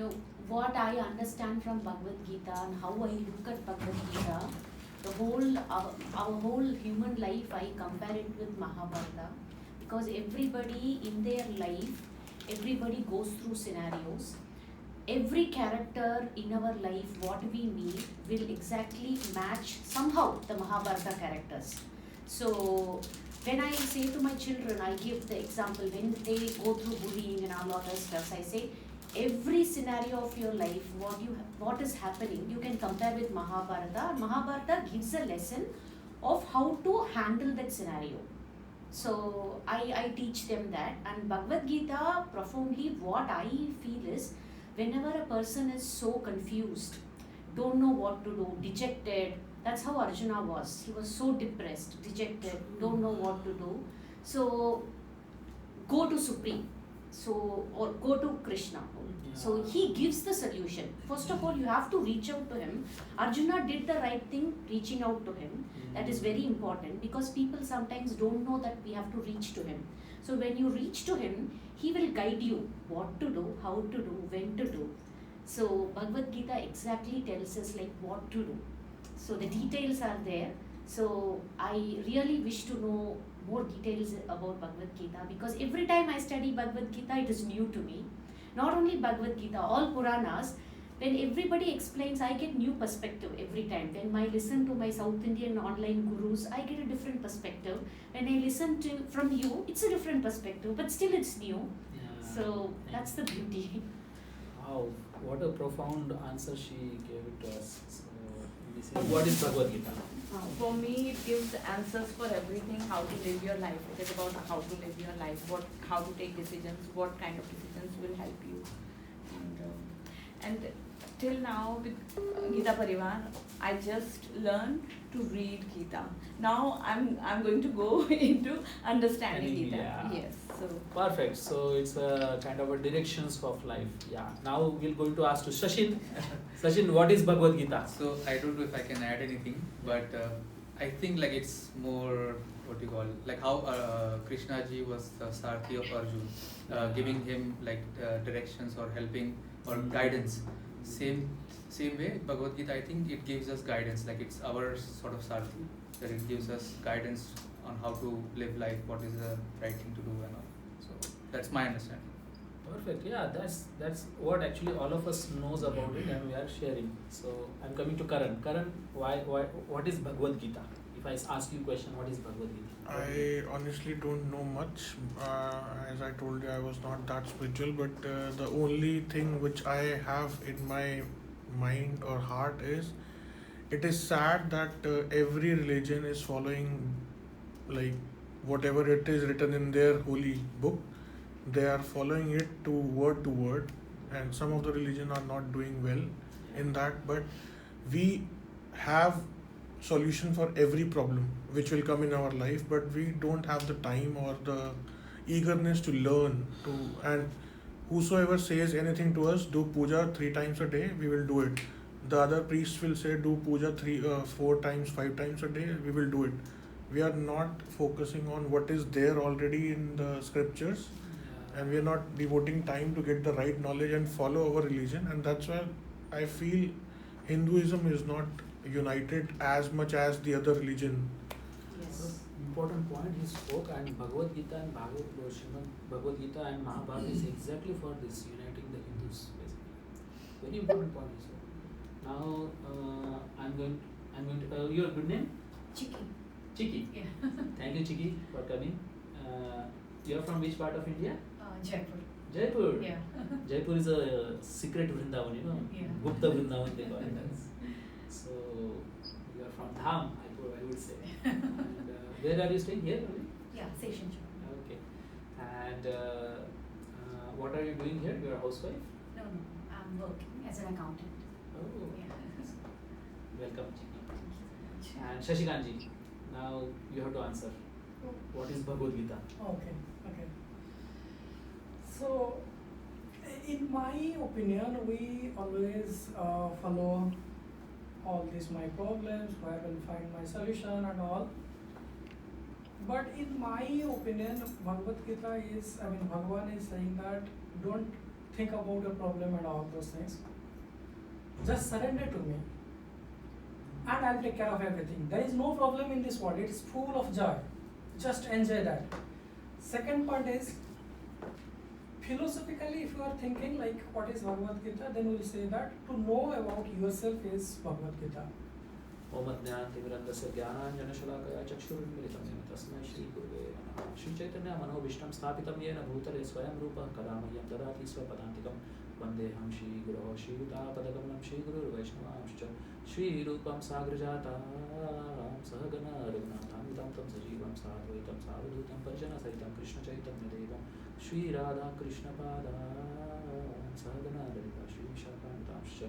No, what I understand from Bhagavad Gita and how I look at Bhagavad Gita, our whole human life, I compare it with Mahabharata, because everybody in their life, everybody goes through scenarios. Every character in our life, what we meet, will exactly match somehow the Mahabharata characters. So when I say to my children, I give the example, when they go through bullying and all other stuff, I say every scenario of your life, what is happening, you can compare with Mahabharata. Mahabharata gives a lesson of how to handle that scenario. So I teach them that. And Bhagavad Gita, profoundly, what I feel is, whenever a person is so confused, don't know what to do, dejected, that's how Arjuna was. He was so depressed, dejected, don't know what to do. So go to Supreme. So, or go to Krishna. So he gives the solution. First of all, you have to reach out to him. Arjuna did the right thing, reaching out to him. That is very important, because people sometimes don't know that we have to reach to him. So when you reach to him, he will guide you what to do, how to do, when to do. So Bhagavad Gita exactly tells us like what to do. So the details are there. So I really wish to know more details about Bhagavad Gita, because every time I study Bhagavad Gita, it is new to me. Not only Bhagavad Gita, all Puranas, when everybody explains, I get new perspective every time. When I listen to my South Indian online gurus, I get a different perspective. When I listen to from you, it's a different perspective, but still it's new. So that's the beauty. Wow, what a profound answer she gave it to us. So, what is Bhagavad Gita? For me, it gives answers for everything, how to live your life. It is about how to live your life, how to take decisions, what kind of decisions will help you. And till now with Gita Parivar, I just learned to read Gita. Now I'm going to go into understanding Gita. Yeah. Yes. So Perfect. So it's a kind of a directions of life. Yeah. Now we're going to ask to Sachin. Sachin, what is Bhagavad Gita? So I don't know if I can add anything, but I think like it's more what you call like how Krishna ji was the Sarthi of Arjun, giving him like directions or helping or guidance. Same way Bhagavad Gita, I think it gives us guidance, like it's our sort of Sarthi, that it gives us guidance on how to live life, what is the right thing to do and all. So that's my understanding. Perfect. Yeah, that's what actually all of us knows about it, and we are sharing. So I'm coming to Karan. Karan, what is Bhagavad Gita? If I ask you a question, what is Bhagavad Gita? I honestly don't know much. As I told you, I was not that spiritual, but the only thing which I have in my mind or heart is, it is sad that every religion is following like whatever it is written in their holy book. They are following it to word, and some of the religion are not doing well in that. But we have solution for every problem which will come in our life, but we don't have the time or the eagerness to learn to. And whosoever says anything to us, do puja 3 times a day, we will do it. The other priests will say do puja 4 times, 5 times a day, we will do it. We are not focusing on what is there already in the scriptures, and we are not devoting time to get the right knowledge and follow our religion. And that's why I feel Hinduism is not united as much as the other religion. Yes. Important point he spoke, and Bhagavad Gita and Bhagavad Gita and Mahabharata is exactly for this, uniting the Hindus basically. Very important point he spoke. Now I'm going to your good name? Chiki. Chiki. Yeah. Thank you, Chiki, for coming. You're from which part of India? Jaipur. Jaipur. Yeah. Jaipur is a secret Vrindavan, you know. Yeah. Gupta Vrindavan they call it as. So you are from Dham, I would say. And where are you staying? Here only? Yeah, Seishincho. Okay. And what are you doing here? You are a housewife? No, I'm working as an accountant. Oh. Yeah. Welcome, Chiki. And Shashikanji, now you have to answer. What is Bhagavad Gita? Okay. So, in my opinion, we always follow all these my problems, where I will find my solution and all. But in my opinion, Bhagavad Gita is, Bhagavan is saying that don't think about your problem and all those things. Just surrender to me and I'll take care of everything. There is no problem in this world. It is full of joy. Just enjoy that. Second part is, philosophically, if you are thinking like what is Bhagavad Gita, then we will say that to know about yourself is Bhagavad Gita. ओम ज्ञानतिमिरन्दस्य ज्ञानाञ्जनशलाकया चक्षुरुन्मिलितं येन तस्मै श्रीगुरुवे नमः। श्रीचैतन्यमनोभीष्टं स्थापितं येन भूतले स्वयं रूपः कदा मह्यं ददाति स्वपदान्तिकं वन्देऽहं श्रीगुरोः श्रीयुतापदकमलं श्रीगुरुर्वैष्णवांश्च श्रीरूपं साग्रजातां सहगणा रघुनाथान्वितं तं सजीवं साद्वैतं सावधूतं परिजनसहितं कृष्णचैतन्यदेवं श्रीराधाकृष्णपादां सहगणा ललिता श्रीविशाखान्वितांश्च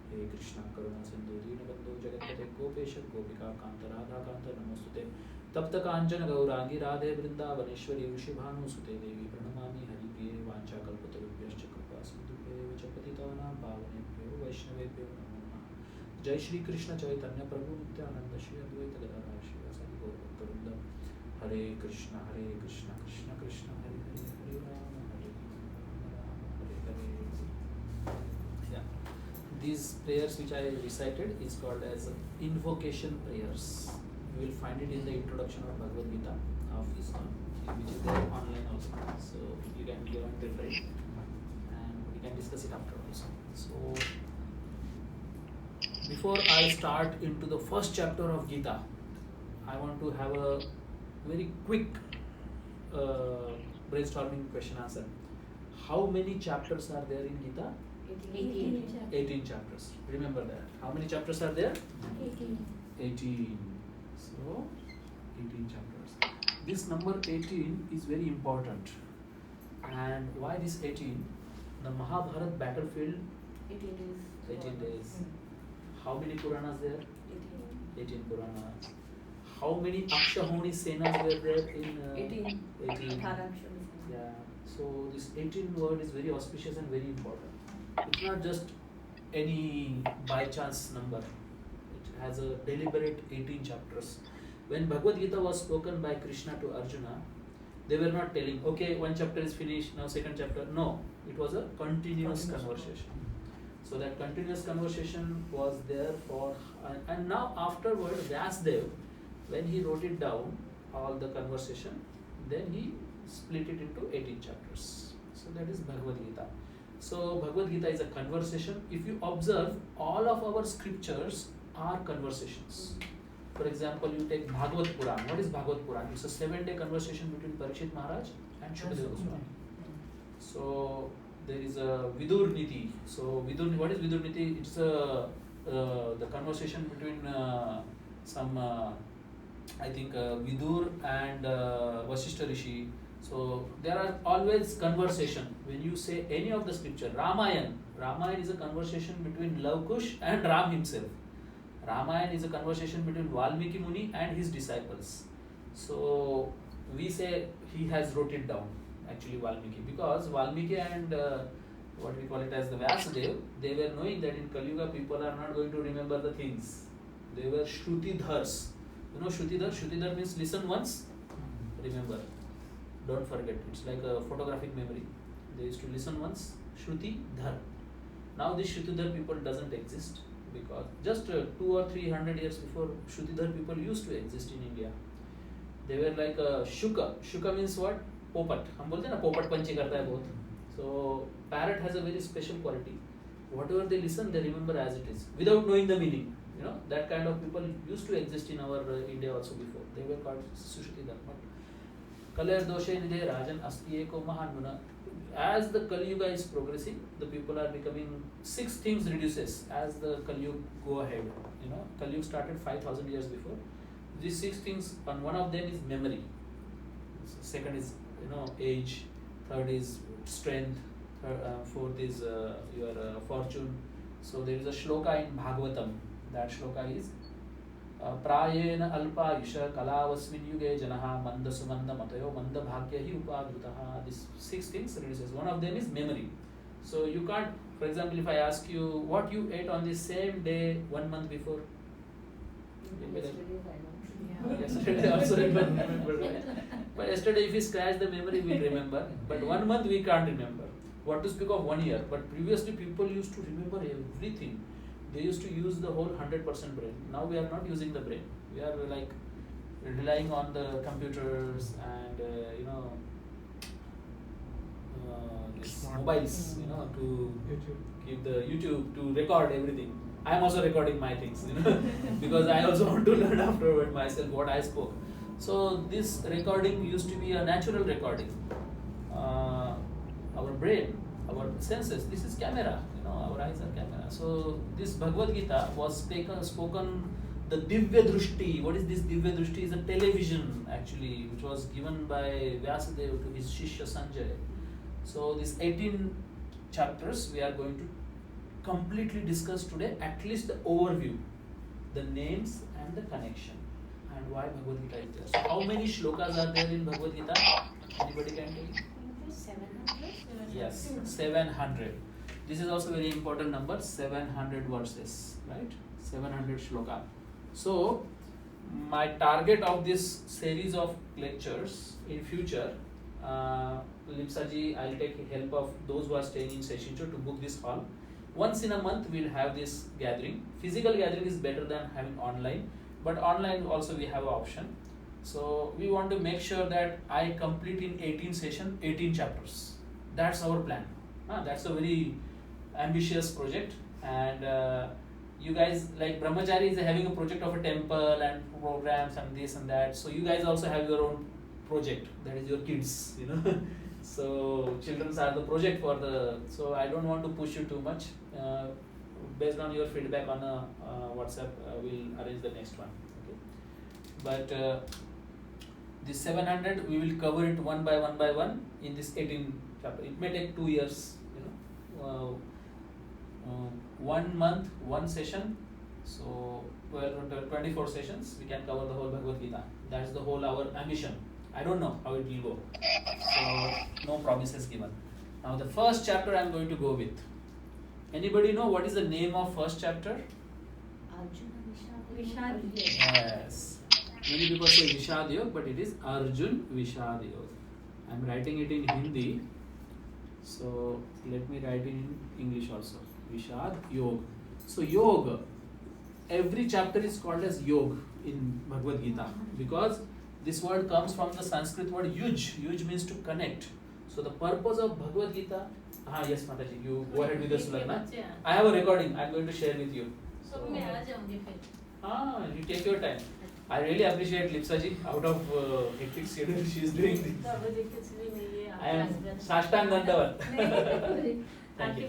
हे कृष्ण करुणा सिंधु दीनबंधु जगत्पते गोपेश गोपिका कांत राधा कांत नमोस्तुते तप्त कांचन गौरांगी राधे वृंदावनेश्वरी ऋषिभानुसुते देवी प्रणमामि हरिप्रिये वाञ्छाकल्पतरुभ्यश्च कृपा सिन्धुभ्येव च पतितानां पावनेभ्यो वैष्णवेभ्यो नमो नमः। जय श्री कृष्ण चैतन्य प्रभु नित्यानंद श्री अद्वैत गदाधर श्रीवासादि गौरभक्तवृंद। हरे Krishna Krishna Krishna Hare Hare Hare Ram Hare Hare. These prayers which I recited is called as invocation prayers. You will find it in the introduction of Bhagavad Gita of ISKCON, which is there online also. So you can go and refer it, and we can discuss it after also. So before I start into the first chapter of Gita, I want to have a very quick brainstorming question answer. How many chapters are there in Gita? 18 chapters. Remember that. How many chapters are there? 18. So, 18 chapters. This number 18 is very important. And why this 18? The Mahabharat battlefield, 18 days. How many Puranas there? 18 Puranas. How many Akshahoni Senas were there in 18. 18. Yeah. So this 18 word is very auspicious and very important. It's not just any by chance number. It has a deliberate 18 chapters. When Bhagavad Gita was spoken by Krishna to Arjuna, they were not telling, okay, one chapter is finished, now second chapter. No, it was a continuous conversation. So that continuous conversation was there for, and now afterward, Vyasdev, when he wrote it down, all the conversation, then he split it into 18 chapters. So that is Bhagavad Gita. So Bhagavad Gita is a conversation. If you observe, all of our scriptures are conversations. For example, you take Bhagavad Puran. What is Bhagavad Puran? It's a 7-day conversation between Parikshit Maharaj and Shukadeva Goswami. So there is a Vidur Niti. So Vidur, what is Vidur Niti? It's the conversation between I think Vidur and Vasishtha Rishi. So there are always conversation. When you say any of the scripture, Ramayana is a conversation between Lava-Kush and Ram himself. Ramayana is a conversation between Valmiki Muni and his disciples. So we say he has wrote it down, actually Valmiki, because Valmiki and what we call it as the Vyasadev, they were knowing that in Kali Yuga people are not going to remember the things. They were Shrutidhars. You know Shrutidhar? Shrutidhar means listen once, remember. Don't forget. It's like a photographic memory. They used to listen once, Shrutidhar. Now this Shrutidhar people doesn't exist, because just 200 or 300 years before, Shrutidhar people used to exist in India. They were like a Shuka. Shuka means what? Popat. हम बोलते हैं ना पोपट पंची करता है बहुत. So parrot has a very special quality. Whatever they listen, they remember as it is, without knowing the meaning. You know, that kind of people used to exist in our India also before. They were called Shrutidhar. Kaler doshe nidhe rajan asti eko mahanuna. As the Kali Yuga is progressing, the people are becoming 6 things reduces as the Kali Yuga go ahead. You know, Kali Yuga started 5,000 years before. These 6 things, and one of them is memory. Second is age. Third is strength. Fourth is your fortune. So there is a shloka in Bhagavatam. That shloka is Prayena alpa yusha kalavasmin yuge janaha manda sumanda matayo manda bhagya hi upadrutaha. These 6 things reduces. One of them is memory. So you can't, for example, if I ask you what you ate on the same day 1 month before. Yesterday also remember. But yesterday if we scratch the memory we'll remember. But 1 month we can't remember. What to speak of 1 year? But previously people used to remember everything. They used to use the whole 100% brain. Now we are not using the brain. We are like relying on the computers and these Smart. mobiles, to keep the YouTube to record everything. I am also recording my things, because I also want to learn afterward myself what I spoke. So this recording used to be a natural recording. Our brain, our senses, this is camera, our eyes are camera. So this Bhagavad Gita was spoken, the Divya Drushti. What is this Divya Drushti? Is a television actually, which was given by Vyasadeva to his Shishya Sanjay. So these 18 chapters we are going to completely discuss today, at least the overview, the names and the connection, and why Bhagavad Gita is there. So how many shlokas are there in Bhagavad Gita? Anybody can tell me? 700? Yes, 700. This is also very important number, 700 verses, right? 700 shloka. So my target of this series of lectures in future, Lipsaji, I'll take help of those who are staying in Seishincho to book this hall. Once in a month we'll have this gathering. Physical gathering is better than having online, but online also we have an option. So we want to make sure that I complete in 18 sessions, 18 chapters. That's our plan. That's a very ambitious project, and you guys, like Brahmachari is having a project of a temple and programs and this and that. So you guys also have your own project, that is your kids, So children are the project for the. So I don't want to push you too much. Based on your feedback on WhatsApp, we'll arrange the next one. Okay. But this 700 we will cover it one by one in this 18 chapter. It may take 2 years. 1 month, 1 session. So 24 sessions we can cover the whole Bhagavad Gita. That's the whole our ambition. I don't know how it will go. So no promises given. Now the first chapter I am going to go with. Anybody know what is the name of first chapter? Arjuna Vishad. Yes. Many people say Vishad Yoga, but it is Arjun Vishad Yoga. I am writing it in Hindi. So let me write it in English also. Vishad Yoga. So Yoga, every chapter is called as Yoga in Bhagavad Gita because this word comes from the Sanskrit word yuj. Yuj means to connect. So the purpose of Bhagavad Gita. Yes, Mataji, you go ahead with the Sulagna. I have a recording. I'm going to share with you. So, you take your time. I really appreciate Lipsa ji. Out of hectic schedule, she is doing this. I am Sashtang Dandavat. Thank you.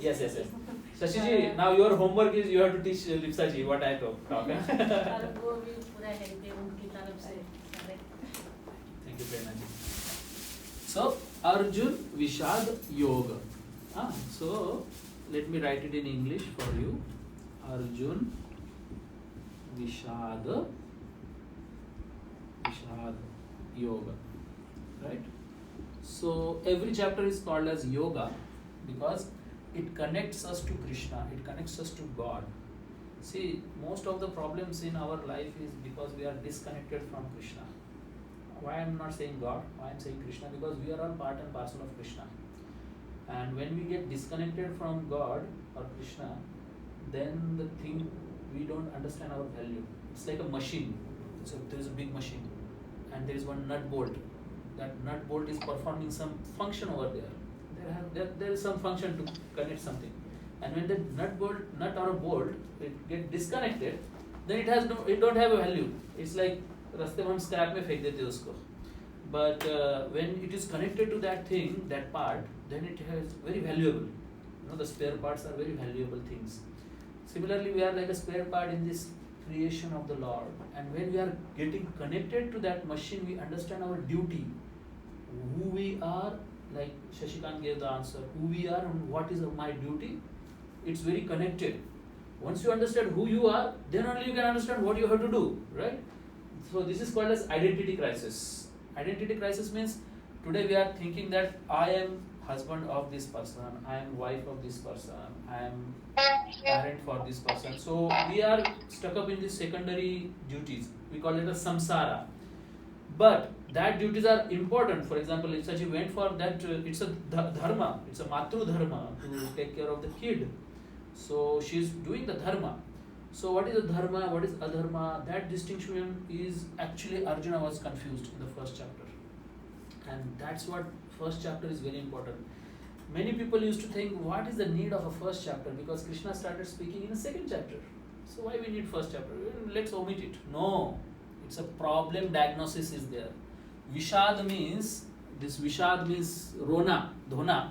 Yes. Shashi ji, now your homework is you have to teach Lipsa ji what I talk. Thank you, Prerna ji. So, Arjun Vishad Yoga. So, let me write it in English for you. Arjun Vishad Yoga. Right? So, every chapter is called as Yoga because it connects us to Krishna, it connects us to God. See, most of the problems in our life is because we are disconnected from Krishna. Why I am not saying God, why I am saying Krishna? Because we are all part and parcel of Krishna. And when we get disconnected from God or Krishna, then the thing, we don't understand our value. It's like a machine. So there is a big machine and there is one nut bolt. That nut bolt is performing some function over there. There is some function to connect something. And when the nut or a bolt, it get disconnected, then it don't have a value. It's like रास्ते में हम scrap में फेंक देते हैं उसको. But when it is connected to that thing, that part, then it is very valuable. The spare parts are very valuable things. Similarly, we are like a spare part in this creation of the Lord. And when we are getting connected to that machine, we understand our duty, who we are. Like Shashikant gave the answer, who we are and what is my duty. It's very connected. Once you understand who you are, then only you can understand what you have to do, right? So this is called as identity crisis. Identity crisis means today we are thinking that I am husband of this person, I am wife of this person, I am parent for this person. So we are stuck up in these secondary duties. We call it a samsara. But that duties are important. For example, if Sachi went for that, it's a dharma, it's a matru dharma to take care of the kid. So she's doing the dharma. So what is the dharma, what is adharma? That distinction is actually Arjuna was confused in the first chapter. And that's what first chapter is very important. Many people used to think, what is the need of a first chapter? Because Krishna started speaking in the second chapter. So why we need first chapter? Let's omit it. No, it's a problem diagnosis is there. Vishad means rona, dhona,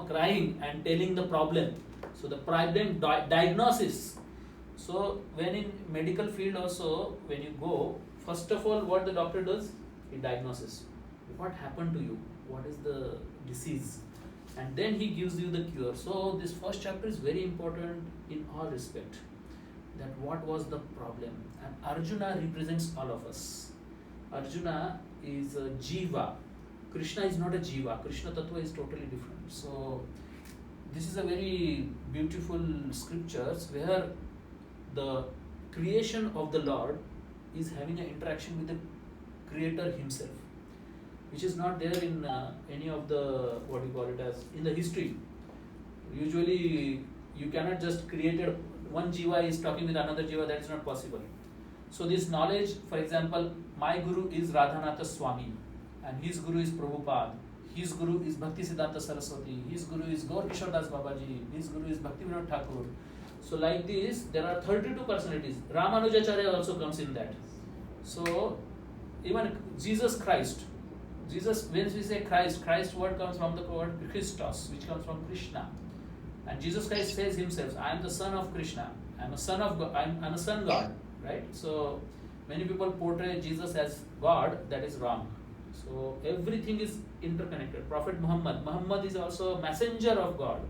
crying and telling the problem. So the problem diagnosis. So when in medical field also, when you go, first of all, what the doctor does, he diagnoses. What happened to you? What is the disease? And then he gives you the cure. So this first chapter is very important in all respect. That what was the problem? And Arjuna represents all of us. Arjuna is a jiva. Krishna is not a jiva. Krishna tattva is totally different. So this is a very beautiful scriptures where the creation of the Lord is having an interaction with the Creator Himself, which is not there in any of the, what you call it as, in the history. Usually you cannot just create one jiva is talking with another jiva, that is not possible. So this knowledge, for example, my guru is Radhanatha Swami and his guru is Prabhupada, his guru is Bhaktisiddhanta Saraswati, his guru is Gaur Kishore Das Babaji, his guru is Bhaktivinoda Thakur. So like this, there are 32 personalities. Ramanujacharya also comes in that. So even Jesus Christ, Jesus, when we say Christ, Christ word comes from the word Christos, which comes from Krishna. And Jesus Christ says himself, I am the son of Krishna. I am a son of God. I'm a son God. Right? So many people portray Jesus as God. That is wrong. So everything is interconnected. Prophet Muhammad is also a messenger of God.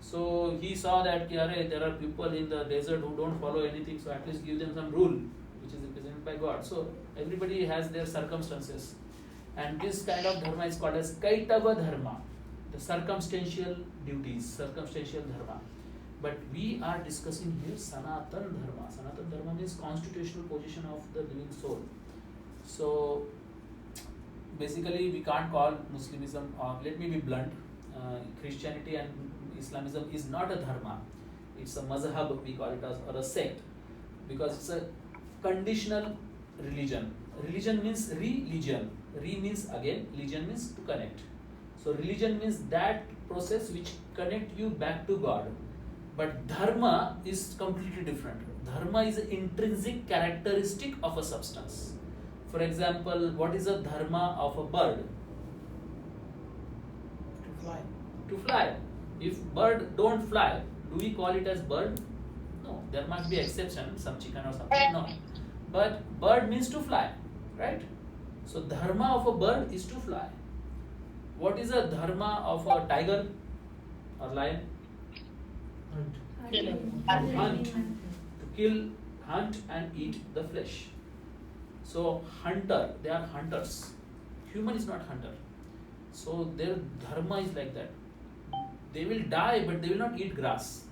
So he saw that there are people in the desert who don't follow anything, so at least give them some rule, which is represented by God. So everybody has their circumstances. And this kind of dharma is called as Kaitava dharma, the circumstantial duties, circumstantial dharma. But we are discussing here Sanatan dharma. Sanatan dharma means constitutional position of the living soul. So basically we can't call Muslimism, or let me be blunt, Christianity and Islamism is not a dharma. It's a mazhab, we call it as, or a sect, because it's a conditional religion. Religion means religion. Re means again, religion means to connect. So religion means that process which connect you back to God. But dharma is completely different. Dharma is an intrinsic characteristic of a substance. For example, what is a dharma of a bird? To fly. To fly. If bird don't fly, do we call it as bird? No. There must be exception, some chicken or something. No. But bird means to fly, right? So dharma of a bird is to fly. What is a dharma of a tiger or lion? Hunt. To kill, hunt and eat the flesh. So hunter, they are hunters. Human is not hunter. So their dharma is like that. They will die, but they will not eat grass.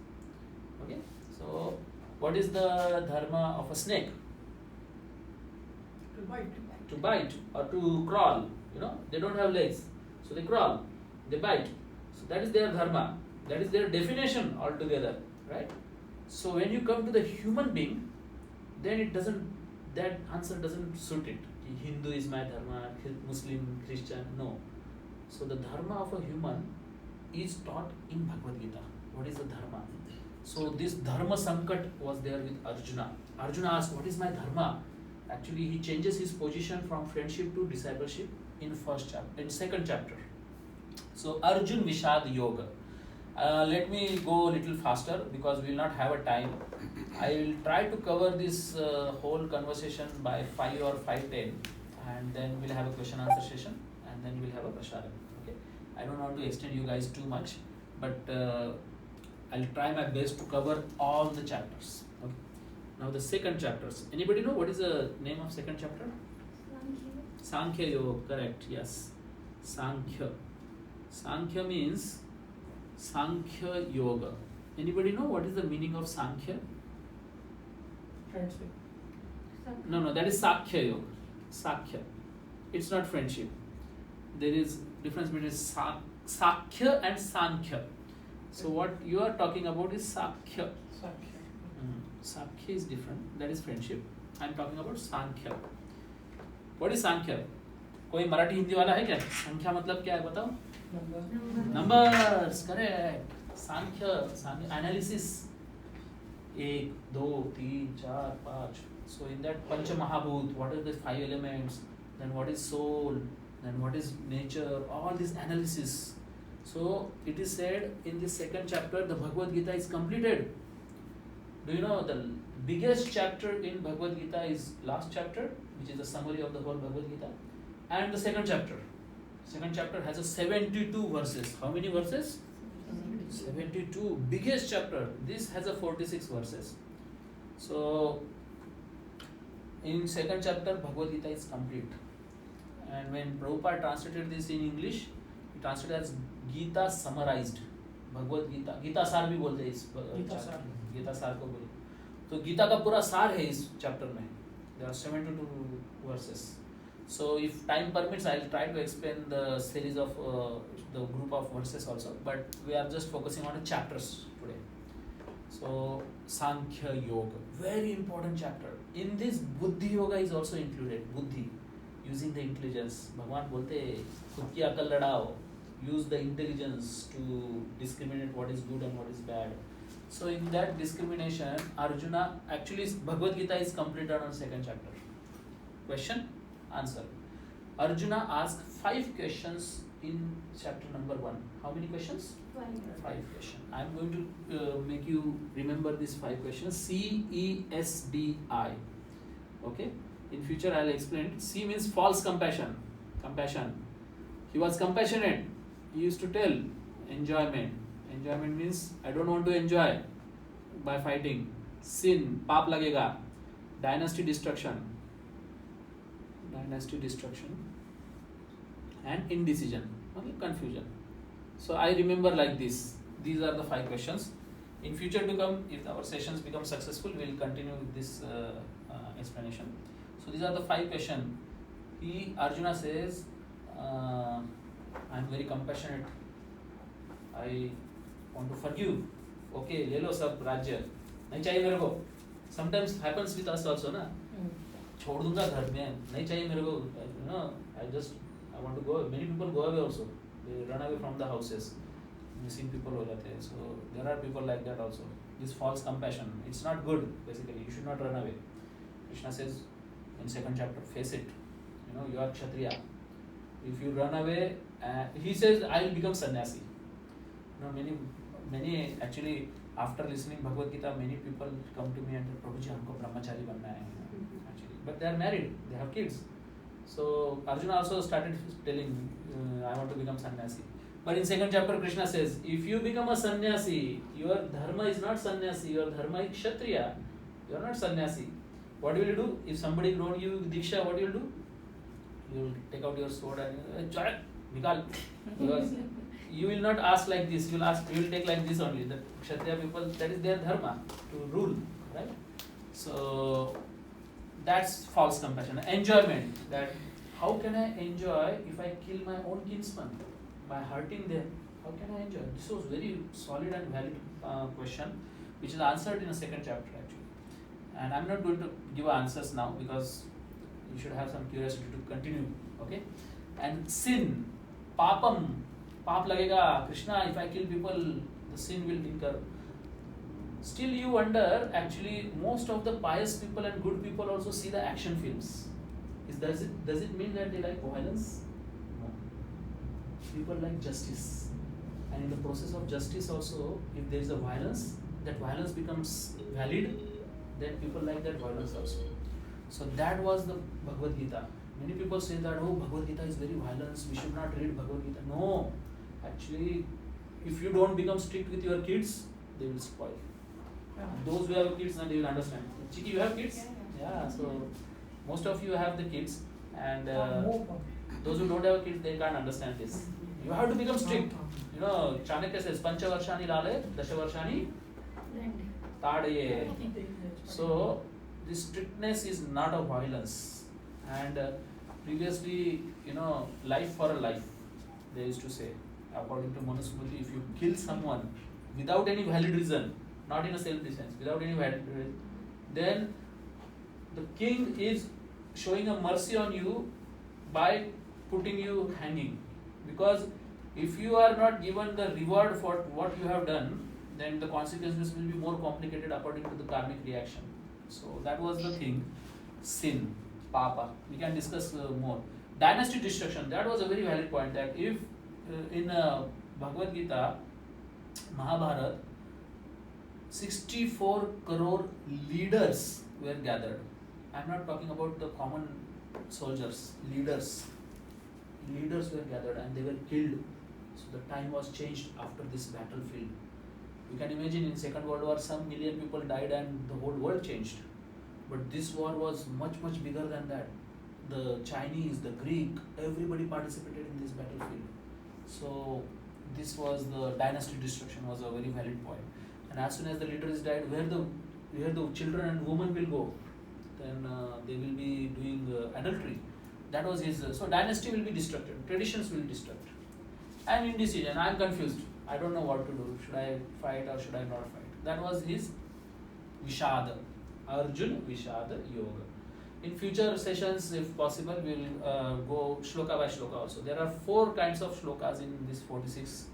Okay? So what is the dharma of a snake? To bite. To bite or to crawl. They don't have legs. So they crawl, they bite. So that is their dharma. That is their definition altogether. Right? So when you come to the human being, then that answer doesn't suit it. Hindu is my dharma, Muslim, Christian, no. So the dharma of a human is taught in Bhagavad Gita. What is the dharma? So this dharma sankat was there with Arjuna. Arjuna asked, what is my dharma? Actually, he changes his position from friendship to discipleship in second chapter. So Arjun Vishad Yoga. Let me go a little faster because we will not have a time. I will try to cover this whole conversation by 5 or 5:10, and then we'll have a question answer session, and then we'll have a prasadam. Okay? I don't want to extend you guys too much, but I'll try my best to cover all the chapters. Okay? Now the second chapters. Anybody know what is the name of second chapter? Sankhya Yoga. Correct. Yes. Sankhya. Sankhya means Sankhya Yoga. Anybody know what is the meaning of Sankhya? Friendship. No, that is Sakhya Yoga. Sakhya. it's not friendship. There is difference between Sakhya and Sankhya. So what you are talking about is Sakhya. Sakhya is different, that is friendship. I am talking about Sankhya. What is Sankhya? कोई मराठी हिंदी वाला है क्या? संख्या मतलब क्या है बताओ? Numbers, correct. Sankhya, analysis. 1, 2, 3, 4, 5. So in that Pancha Mahabhut, what are the 5 elements? Then what is soul? Then what is nature? All this analysis. So it is said in the second chapter, the Bhagavad Gita is completed. Do you know the biggest chapter in Bhagavad Gita is last chapter, which is the summary of the whole Bhagavad Gita, and the second chapter. Second chapter has a 72 verses. How many verses? 72. Biggest chapter. This has a 46 verses. So in second chapter, Bhagavad Gita is complete. And when Prabhupada translated this in English, he translated as Gita summarized. Bhagavad Gita. Gita सार भी बोलते हैं इस गीता सार को बोले. तो गीता का पूरा सार है इस चैप्टर में. There are 72 verses. So if time permits, I will try to explain the series of the group of verses also. But we are just focusing on the chapters today. So Sankhya Yoga, very important chapter. In this, Buddhi Yoga is also included. Buddhi, using the intelligence. भगवान बोलते हैं खुद की अकल लड़ाओ. Use the intelligence to discriminate what is good and what is bad. So in that discrimination, Arjuna, actually Bhagavad Gita is completed on second chapter. Question, answer. Arjuna asked 5 questions in chapter number 1. How many questions? 5 questions. I am going to make you remember these 5 questions. CESBI. Okay. In future I will explain it. C means false compassion. Compassion. He was compassionate. He used to tell enjoyment. Enjoyment means I don't want to enjoy by fighting. Sin, paap lagega. Dynasty destruction. Dynasty destruction. And indecision. Okay, confusion. So I remember like this. These are the 5 questions. In future to come, if our sessions become successful, we will continue with this explanation. So these are the 5 questions. Arjuna says, I am very compassionate. I want to forgive. Okay, ले लो सब राज्य. नहीं चाहिए मेरे को. Sometimes happens with us also ना. छोड़ दूंगा घर में. नहीं चाहिए मेरे को. You know, I want to go. Many people go away also. They run away from the houses. Missing people हो जाते हैं. So there are people like that also. This false compassion. It's not good. Basically, you should not run away. Krishna says in second chapter, face it. You know, you are Kshatriya. If you run away, he says, I will become sannyasi. You know, many actually after listening Bhagavad Gita, many people come to me and say, Prabhuji, हमको brahmachari बनना है. Actually, but they are married, they have kids. So Arjuna also started telling, I want to become sannyasi. But in second chapter, Krishna says, if you become a sannyasi, your dharma is not sannyasi, your dharma is kshatriya. You are not sannyasi. What will you do? If somebody don't give you diksha, what will you do? You will take out your sword and Nikal. Because you will not ask like this, you will take like this only. The Kshatriya people, that is their dharma, to rule, right? So that's false compassion. Enjoyment, that how can I enjoy if I kill my own kinsman by hurting them? How can I enjoy? This was very solid and valid question, which is answered in the second chapter actually. And I'm not going to give answers now because you should have some curiosity to continue. Okay? And sin, papam, paap lagega, Krishna, if I kill people, the sin will incur. Still you wonder, actually most of the pious people and good people also see the action films. Does it mean that they like violence? No. People like justice. And in the process of justice also, if there is a violence, that violence becomes valid, then people like that violence also. So that was the Bhagavad Gita. Many people say that, oh, Bhagavad Gita is very violent, we should not read Bhagavad Gita. No, actually, if you don't become strict with your kids, they will spoil. Those who have kids, they will understand. Chiki, you have kids? Yeah, so most of you have the kids, and those who don't have kids, they can't understand this. You have to become strict. You know, Chanakya says, Pancha Varshani Lale, Dasha Varshani Tadaye. So, this strictness is not a violence. And previously, life for a life, they used to say, according to Manusmriti, if you kill someone without any valid reason, not in a self-defense, without any valid reason, then the king is showing a mercy on you by putting you hanging. Because if you are not given the reward for what you have done, then the consequences will be more complicated according to the karmic reaction. So that was the thing. Sin, papa. We can discuss more. Dynasty destruction. That was a very valid point. That if in Bhagavad Gita, Mahabharata, 64 crore leaders were gathered. I am not talking about the common soldiers. Leaders were gathered and they were killed. So the time was changed after this battlefield. You can imagine in Second World War some million people died and the whole world changed. But this war was much bigger than that. The Chinese, the Greek, everybody participated in this battlefield. So this was the dynasty destruction was a very valid point. And as soon as the leaders died, where the children and women will go, then they will be doing adultery. That was his. So dynasty will be destructed, traditions will be destructed. I am indecision. I am confused. I don't know what to do. Should I fight or should I not fight? That was his Vishada. Arjun Vishada Yoga. In future sessions, if possible, we will go shloka by shloka also. There are 4 kinds of shlokas in this 46.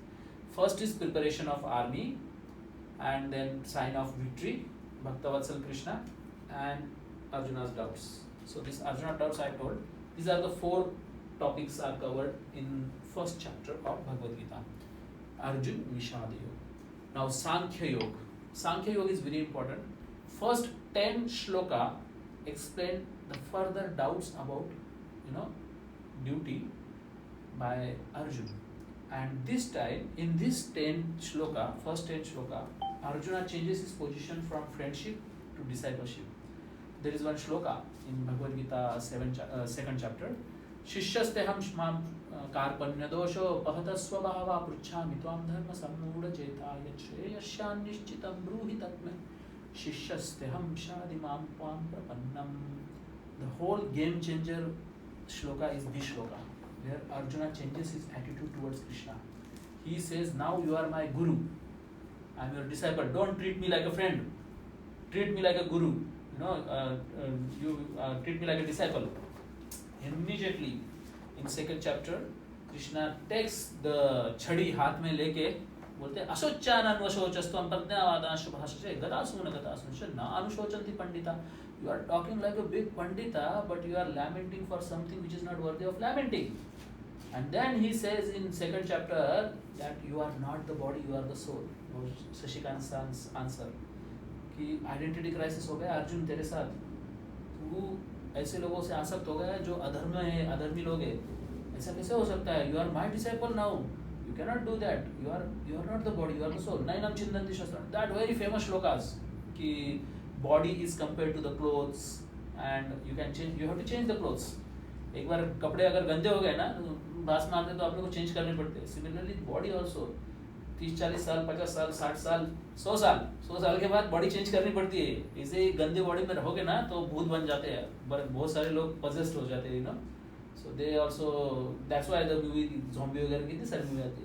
First is preparation of army, and then sign of victory, Bhaktavatsal Krishna, and Arjuna's doubts. So this Arjuna doubts I told. These are the 4 topics are covered in first chapter of Bhagavad Gita. Arjun Vishada Yoga. Now Sankhya Yoga. Sankhya Yoga is very important. First 10 shloka explain the further doubts about duty by Arjuna. And this time, in this 10 shloka, first 10 shloka, Arjuna changes his position from friendship to discipleship. There is one shloka in Bhagavad Gita 2nd chapter. Shishyasteham shmam karpanya dosho pahata swabhava pruchhami tvam dharma sammuda cheta yashyan nishchitam bruhi tatme Shishyasteham shadimam pam prapannam. The whole game changer shloka is this shloka, where Arjuna changes his attitude towards Krishna. He says, now you are my guru. I am your disciple. Don't treat me like a friend. Treat me like a guru. You treat me like a disciple. Immediately, in 2nd chapter, Krishna takes the chadi हाथ में लेके बोलते हैं अशोचानन वशोचस्त्वं प्रज्ञावादांश भाषसे गतासून गतासून न अनुशोचन्ति Pandita. You are talking like a big pandita, but you are lamenting for something which is not worthy of lamenting. And then he says in 2nd chapter that you are not the body, you are the soul. Shashikant's answer कि identity crisis हो गया अर्जुन तेरे साथ. तू ऐसे लोगों से आसक्त हो गया जो अधर्म है, अधर्मी लोग है. ऐसा कैसे हो सकता है? You are my disciple now. You cannot do that. You are not the body, you are the soul. Nainam chindanti shastra. That very famous shlokas कि body is compared to the clothes and you have to change the clothes. एक बार कपड़े अगर गंदे हो गए ना, बास मारते तो आप लोग को चेंज करने पड़ते हैं. Similarly, body also 30-40 साल, 50 साल, 60 साल, 100 साल के बाद बॉडी चेंज करनी पड़ती है. इसे गंदे बॉडी में रहोगे ना तो भूत बन जाते हैं. बहुत सारे लोग possessed हो जाते हैं, So they also, that's why the movie zombie वगैरह कितनी सारी मूवी आती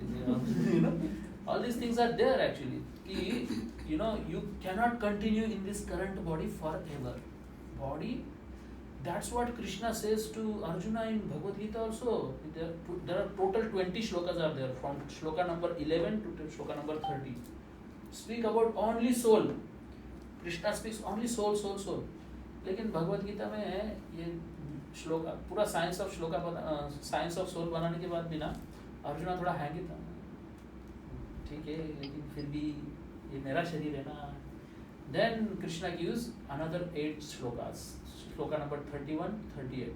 है, all these things are there actually. कि you cannot continue in this current body forever. Body, that's what Krishna says to Arjuna in Bhagavad Gita also. There are total 20 shlokas are there, from shloka number 11 to shloka number 30. Speak about only soul. Krishna speaks only soul. लेकिन भगवद गीता में ये श्लोका पूरा science of science of soul बनाने के बाद भी ना अर्जुना थोड़ा हैंग ही था. ठीक है, लेकिन फिर भी ये मेरा शरीर है ना. Then Krishna gives another 8 shlokas. Shloka number 31, 38.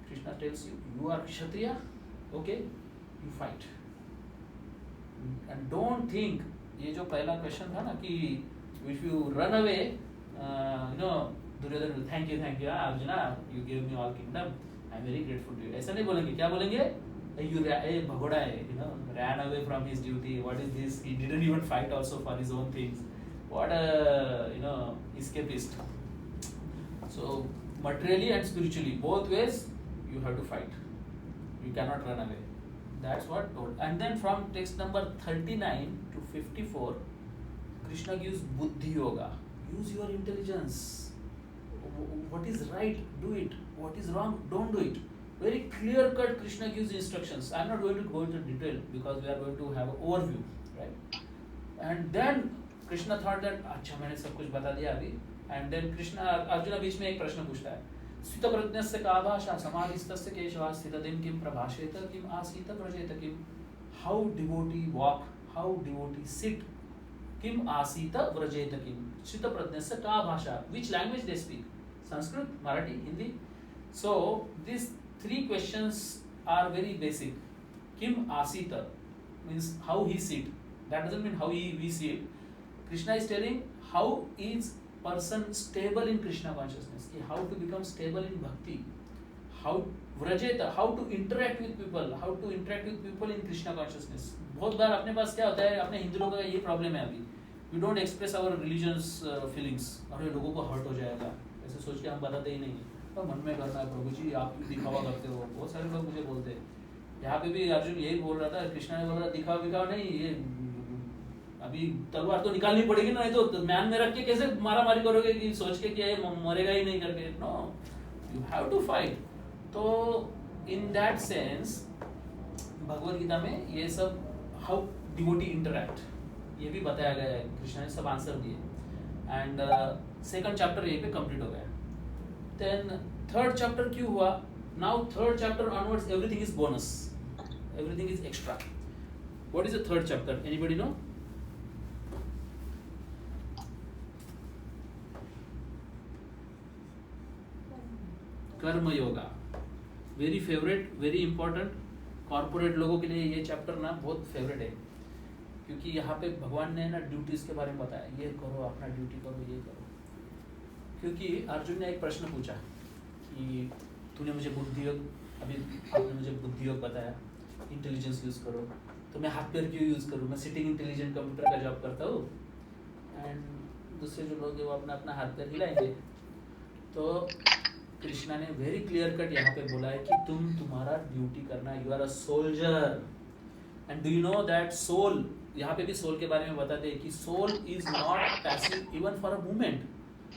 Krishna tells you, you are Kshatriya, okay, you fight. And don't think, ये जो पहला क्वेश्चन था ना कि if you run away, Duryodhana will thank you, Arjuna, you gave me all kingdom, I am very grateful to you. ऐसा नहीं बोलेंगे. क्या बोलेंगे? You भगोड़ा है, ran away from his duty. What is this? He didn't even fight also for his own things. What a escapist. So materially and spiritually, both ways, you have to fight. You cannot run away. That's what told. And then from text number 39 to 54, Krishna gives Buddhi Yoga. Use your intelligence. What is right, do it. What is wrong, don't do it. Very clear cut Krishna gives instructions. I am not going to go into detail because we are going to have an overview, right? And then Krishna thought that अच्छा मैंने सब कुछ बता दिया अभी. And then Krishna Arjun बीच में एक प्रश्न पूछता है. स्थित प्रज्ञस्य का भाषा समाधिस्तस्य केशवा स्थितदिन किम प्रभाषेत किम आसीत प्रजेत किम. How devotee walk, how devotee sit, किम आसीत व्रजेत किम. स्थित प्रज्ञस्य का भाषा, which language they speak? Sanskrit, Marathi, Hindi. So these three questions are very basic. Kim asita means how he sit. That doesn't mean how we see it. Krishna is telling how is person stable in Krishna consciousness. How to become stable in bhakti. How vrajeta, how to interact with people. How to interact with people in Krishna consciousness. बहुत बार अपने पास क्या होता है, अपने हिंदू लोगों का ये problem है अभी. We don't express our religious feelings. और ये लोगों को हर्ट हो जाएगा. ऐसे सोच के हम बताते ही नहीं है. तो मन में करना है प्रभु जी, आप दिखावा करते हो. बहुत सारे लोग मुझे बोलते हैं. यहाँ पे भी अर्जुन यही बोल रहा था, कृष्णा ने बोल रहा दिखावा विखावा नहीं, ये अभी तलवार तो निकालनी पड़ेगी ना, नहीं तो म्यान में रख के कैसे मारा मारी करोगे कि सोच के कि ये मरेगा ही नहीं करके. No, you have to fight. तो in that sense Bhagavad Gita में ये सब हाउ डिवोटी इंटरैक्ट ये भी बताया गया है. कृष्णा ने सब आंसर दिए. एंड सेकंड चैप्टर यहीं पे कंप्लीट हो गया. देन थर्ड चैप्टर क्यों हुआ? Now third chapter onwards everything is bonus, everything is extra. What is the third chapter? Anybody know? Karma Yoga. Very favourite, very important. Corporate लोगों के लिए ये चैप्टर ना बहुत फेवरेट है, क्योंकि यहाँ पे भगवान ने ना ड्यूटीज के बारे में बताया. ये करो, अपना ड्यूटी करो, ये करो. क्योंकि अर्जुन ने एक प्रश्न पूछा कि तूने मुझे बुद्धि योग, अभी आपने मुझे बुद्धि योग बताया, इंटेलिजेंस यूज करो, तो मैं हाथ पैर क्यों यूज करूँ? मैं सिटिंग इंटेलिजेंट कंप्यूटर का जॉब करता हूँ. एंड दूसरे जो लोग हैं वो अपना अपना हाथ पैर हिलाएंगे. तो कृष्णा ने वेरी क्लियर कट यहाँ पे बोला है कि तुम्हारा ड्यूटी करना. You are a soldier. And do you know that soul, यहाँ पे भी सोल के बारे में बताते हैं कि soul is not passive even for a moment.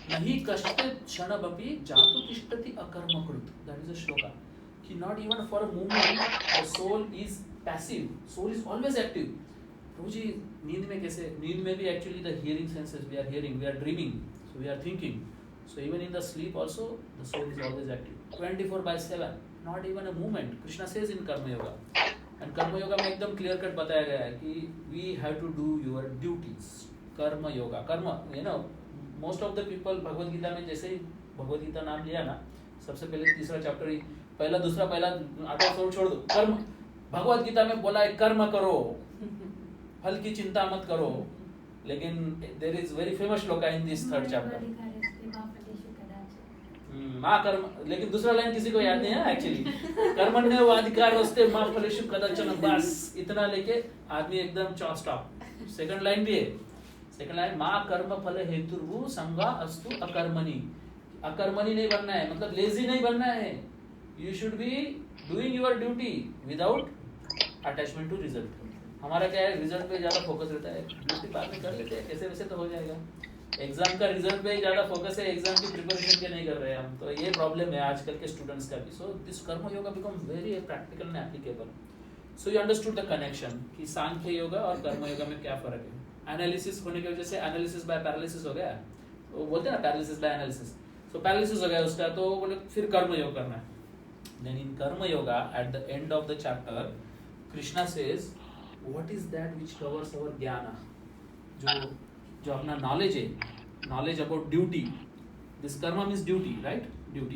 नहीं कष्टित क्षणमपि जातु तिष्ठति अकर्मकृत. दैट इज अ श्लोका कि not even for a moment the soul is passive. Soul is always active. Prabhu ji नींद में कैसे? नींद में भी actually the hearing senses, we are hearing, we are dreaming, so we are thinking. So even in the sleep also, the soul is always active, 24/7, not even a moment. Krishna says in Karma Yoga, and Karma Yoga में एकदम clear cut बताया गया है कि we have to do your duties. Karma Yoga, कर्म, you know, most of the people Bhagavad Gita में जैसे ही भगवद गीता नाम लिया ना, सबसे पहले तीसरा चैप्टर ही पहला दूसरा पहला आठवां छोड़ दो, कर्म. भगवद गीता में बोला है कर्म करो, फल की चिंता मत करो. लेकिन there is very famous shloka in this third chapter. माँ कर्म, लेकिन दूसरा लाइन किसी को याद नहीं है एक्चुअली. कर्मण्येवाधिकार वस्ते माँ फलेषु कदाचन. बस इतना लेके आदमी एकदम स्टॉप. सेकंड लाइन भी है. सेकंड लाइन माँ कर्म फल हेतुर्भु संगा अस्तु अकर्मणि. अकर्मणि नहीं बनना है, मतलब लेजी नहीं बनना है. You should be doing your duty without attachment to result. हमारा क्या है, रिजल्ट पे ज्यादा फोकस रहता है. ड्यूटी बाद में कर लेते हैं, कैसे वैसे तो हो जाएगा. एग्जाम का रिजल्ट पे ज्यादा फोकस है, एग्जाम की प्रिपरेशन के नहीं कर रहे हैं हम. तो ये प्रॉब्लम है आजकल के स्टूडेंट्स का भी. सो दिस कर्म yoga become very practical and applicable. So you understood the connection कि सांख्य योगा और कर्म योगा में क्या फर्क है. एनालिसिस होने की वजह से एनालिसिस बाय पैरालिसिस हो गया, तो बोलते हैं ना पैरालिसिस बाय एनालिसिस. सो पैरालिसिस हो गया उसका, तो बोले फिर कर्म योग करना है. Then in karma yoga at the end of the chapter Krishna says what is that which covers our gyan. जो अपना नॉलेज है, knowledge about duty. This karma means duty, right? Duty.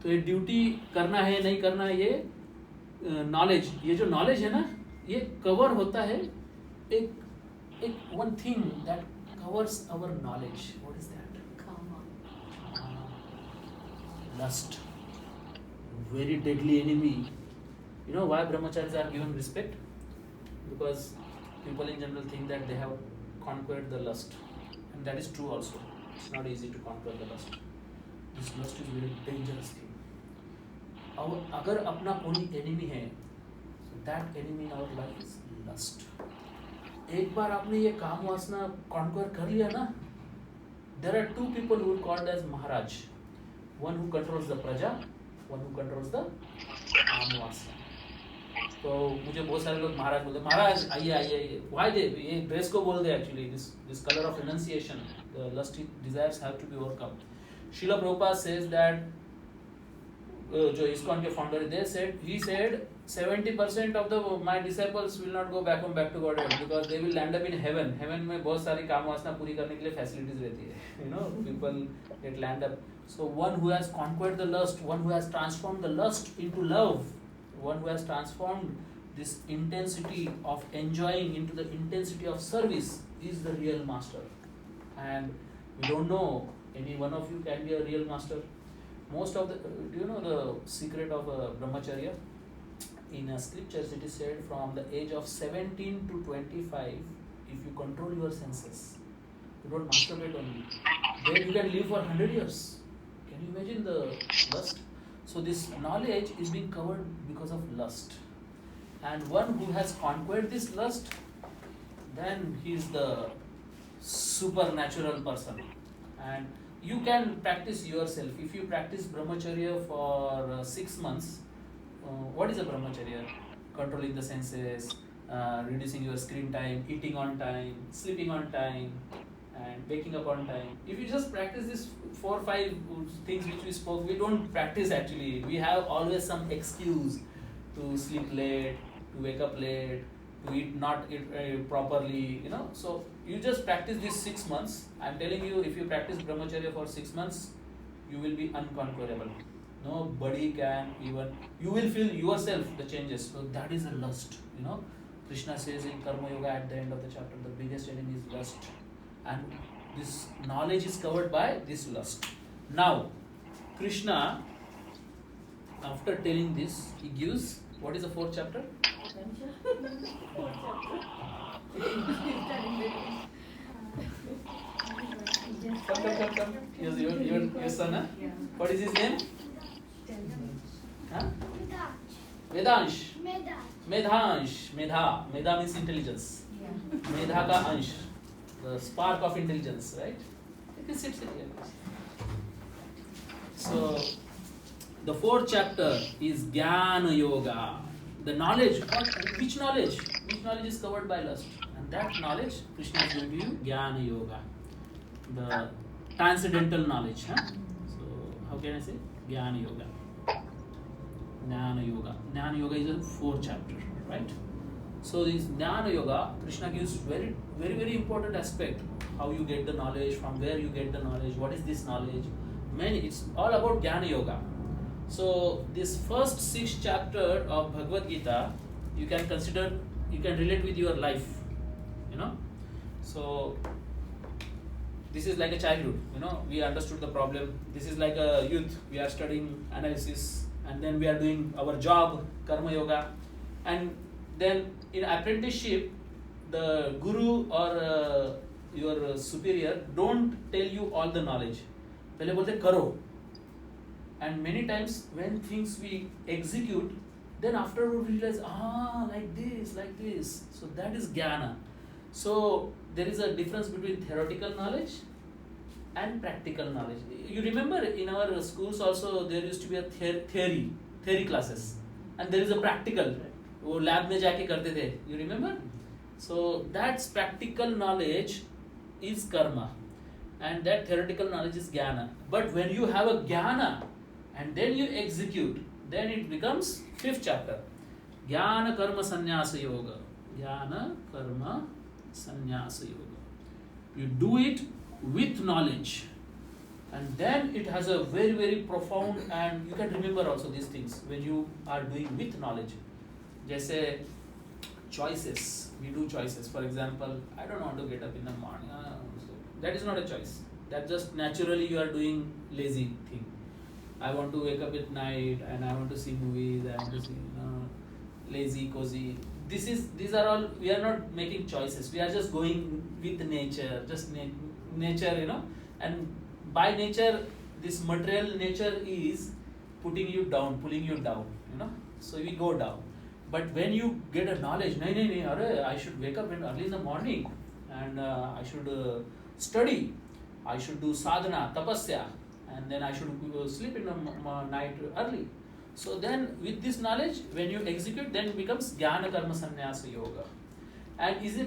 तो ये ड्यूटी करना है नहीं करना है, ये नॉलेज, ये जो नॉलेज है ना, ये कवर होता है एक one thing that covers our knowledge. What is that? Lust, very deadly enemy. You know why brahmacharis are given respect? Because people in general think that they have conquered the lust, and that is true also. It's not easy to conquer the lust. This lust is a very dangerous thing. और अगर अपना कोई enemy है, so that enemy in our life is lust. एक बार आपने ये काम वासना कॉन्क्वर कर लिया ना, there are two people who are called as Maharaj. One who controls the praja, one who controls the काम वासना. तो मुझे बहुत सारे लोग महाराज बोलते हैं, महाराज आइए आइए आइए. Why they ये ड्रेस को बोल दे actually, this color of renunciation, the lusty desires have to be overcome. Srila Prabhupada says that जो ISKCON के founder he said 70% of my disciples will not go back to Godhead because they will land up in heaven. Heaven में बहुत सारी काम वासना पूरी करने के लिए facilities रहती है. You know, people get land up. So one who has conquered the lust, one who has transformed the lust into love, one who has transformed this intensity of enjoying into the intensity of service is the real master. And we don't know any one of you can be a real master. Most of the, do you know the secret of brahmacharya? In scriptures it is said from the age of 17 to 25, if you control your senses, you don't masturbate only, then you can live for 100 years. Can you imagine the lust? So this knowledge is being covered because of lust. And one who has conquered this lust, then he is the supernatural person. And you can practice yourself. If you practice brahmacharya for 6 months, what is a brahmacharya? Controlling the senses, reducing your screen time, eating on time, sleeping on time, and waking up on time. If you just practice this 4 or 5 things which we spoke, we don't practice actually. We have always some excuse to sleep late, to wake up late, to not eat properly, you know. So you just practice this 6 months. I'm telling you, if you practice brahmacharya for 6 months, you will be unconquerable. Nobody can even, you will feel yourself the changes. So that is a lust, you know. Krishna says in Karma Yoga at the end of the chapter, the biggest enemy is lust. And this knowledge is covered by this lust. Now, Krishna, after telling this, he gives, what is the 4th chapter? Come. Your son, huh? Yeah. What is his name? Huh? Vedansh. Medhansh. Medha means intelligence. Yeah. Medha ka ansh. The spark of intelligence, right? You can sit here. So, the 4th chapter is Jnana Yoga. The knowledge, which knowledge? Which knowledge is covered by lust? And that knowledge, Krishna is going to you Jnana Yoga. The transcendental knowledge. Huh? So, how can I say? Jnana Yoga. Jnana Yoga. Jnana Yoga is a 4th chapter, right? So this Jnana Yoga, Krishna gives very, very, very important aspect. How you get the knowledge, from where you get the knowledge, what is this knowledge. It's all about Jnana Yoga. So this first 6th chapter of Bhagavad Gita, you can consider, you can relate with your life, you know. So this is like a childhood, you know, we understood the problem. This is like a youth, we are studying analysis, and then we are doing our job, Karma Yoga. And then in apprenticeship, the guru or your superior don't tell you all the knowledge. पहले बोलते करो. And many times when things we execute, then afterward we realize, like this. So that is jnana. So there is a difference between theoretical knowledge and practical knowledge. You remember in our schools also there used to be a theory classes, and there is a practical. वो lab में जाके करते थे. You remember? So that's practical knowledge is karma, and that theoretical knowledge is jnana. But when you have a jnana and then you execute, then it becomes 5th chapter. Jnana karma sannyasa yoga. Jnana karma sannyasa yoga. You do it with knowledge, and then it has a very, very profound, and you can remember also these things when you are doing with knowledge. जैसे choices, we do choices. For example, I don't want to get up in the morning. So that is not a choice. That just naturally you are doing lazy thing. I want to wake up at night and I want to see movies. I want to see lazy, cozy. These are all, we are not making choices. We are just going with nature, just nature, you know. And by nature, this material nature is putting you down, pulling you down, you know. So we go down. But when you get a knowledge, I should wake up early in the morning and I should study, I should do sadhana, tapasya, and then I should sleep in the night early. So then with this knowledge, when you execute, then it becomes jnana karma sannyasa yoga. And is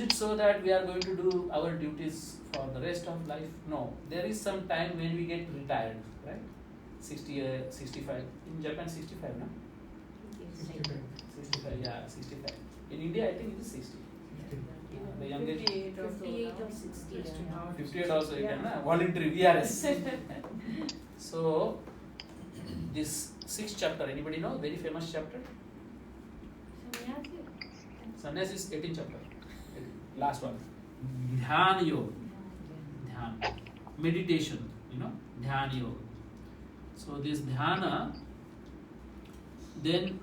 it so that we are going to do our duties for the rest of life? No. There is some time when we get retired, right? 65. In Japan, 65, no? 65, yeah, 65. In India, I think it is 60. The youngest 58 or so 58 now. or 60. Yeah. 58 also, you Yeah. can, voluntary VRS. So, this 6th chapter, anybody know? Very famous chapter? Sannyas is 18th chapter. Last one. Dhyana yoga. Dhyana. Meditation, Dhyana yoga. So this dhyana, then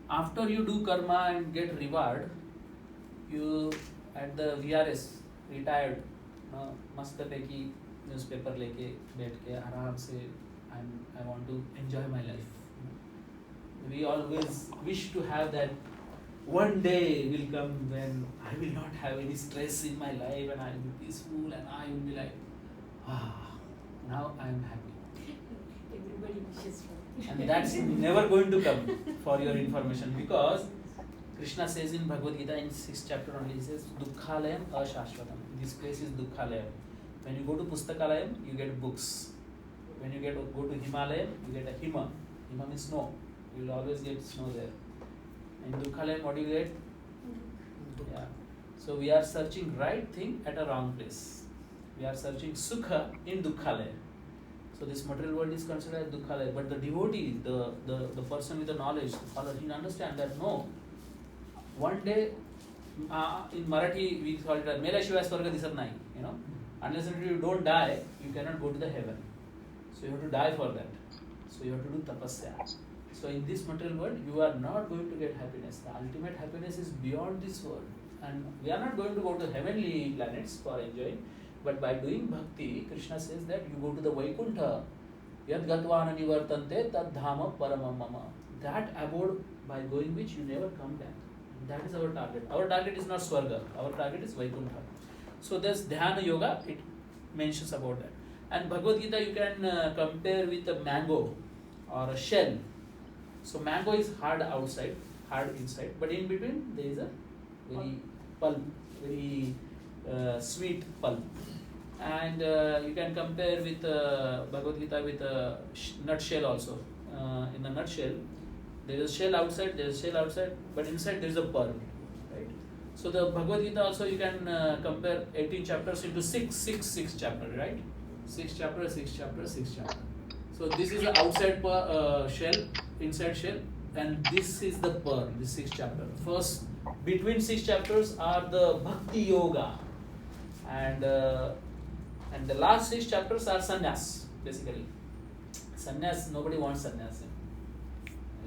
after you do karma and get reward, you at the VRS, retired, मस्त पैकी newspaper लेके बैठ के आराम से I want to enjoy my life. We always wish to have that one day will come when I will not have any stress in my life and I will be peaceful and I will be like, now I am happy. Everybody wishes for. And that's never going to come, for your information, because Krishna says in Bhagavad Gita in 6th chapter only, he says, Dukkhalayam ashashvatam. This place is Dukkhalayam. When you go to Pustakalayam, you get books. When you go to Himalayam, you get a Hima. Hima means snow. You will always get snow there. In Dukkhalayam, what do you get? Yeah. So we are searching right thing at a wrong place. We are searching Sukha in Dukkhalaya. So this material world is considered as Dukkhalaya. But the devotee, the person with the knowledge, the follower, he understand that no, one day, in Marathi we call it Mela Shivaya Swarga Disat Nahi, unless until you don't die, you cannot go to the heaven. So you have to die for that. So you have to do tapasya. So in this material world, you are not going to get happiness. The ultimate happiness is beyond this world. And we are not going to go to heavenly planets for enjoying. But by doing bhakti, Krishna says that you go to the Vaikuntha. Yad gatvana nivartante tad dhama paramam mama. That abode by going which you never come back. That is our target. Our target is not Swarga. Our target is Vaikuntha. So this Dhyana Yoga, it mentions about that. And Bhagavad Gita you can compare with a mango or a shell. So mango is hard outside, hard inside, but in between there is a very pulp, very sweet pulp. And you can compare with Bhagavad Gita with a nutshell also. In the nutshell, there is a shell outside, there is a shell outside, but inside there is a pearl, right? So the Bhagavad Gita also you can compare 18 chapters into 6 chapters, right? 6 chapters. So this is the outside shell, inside shell, and this is the pearl, this 6 chapter. First, between 6 chapters are the Bhakti Yoga, and the last 6 chapters are sannyas, basically. Sannyas, nobody wants sannyas.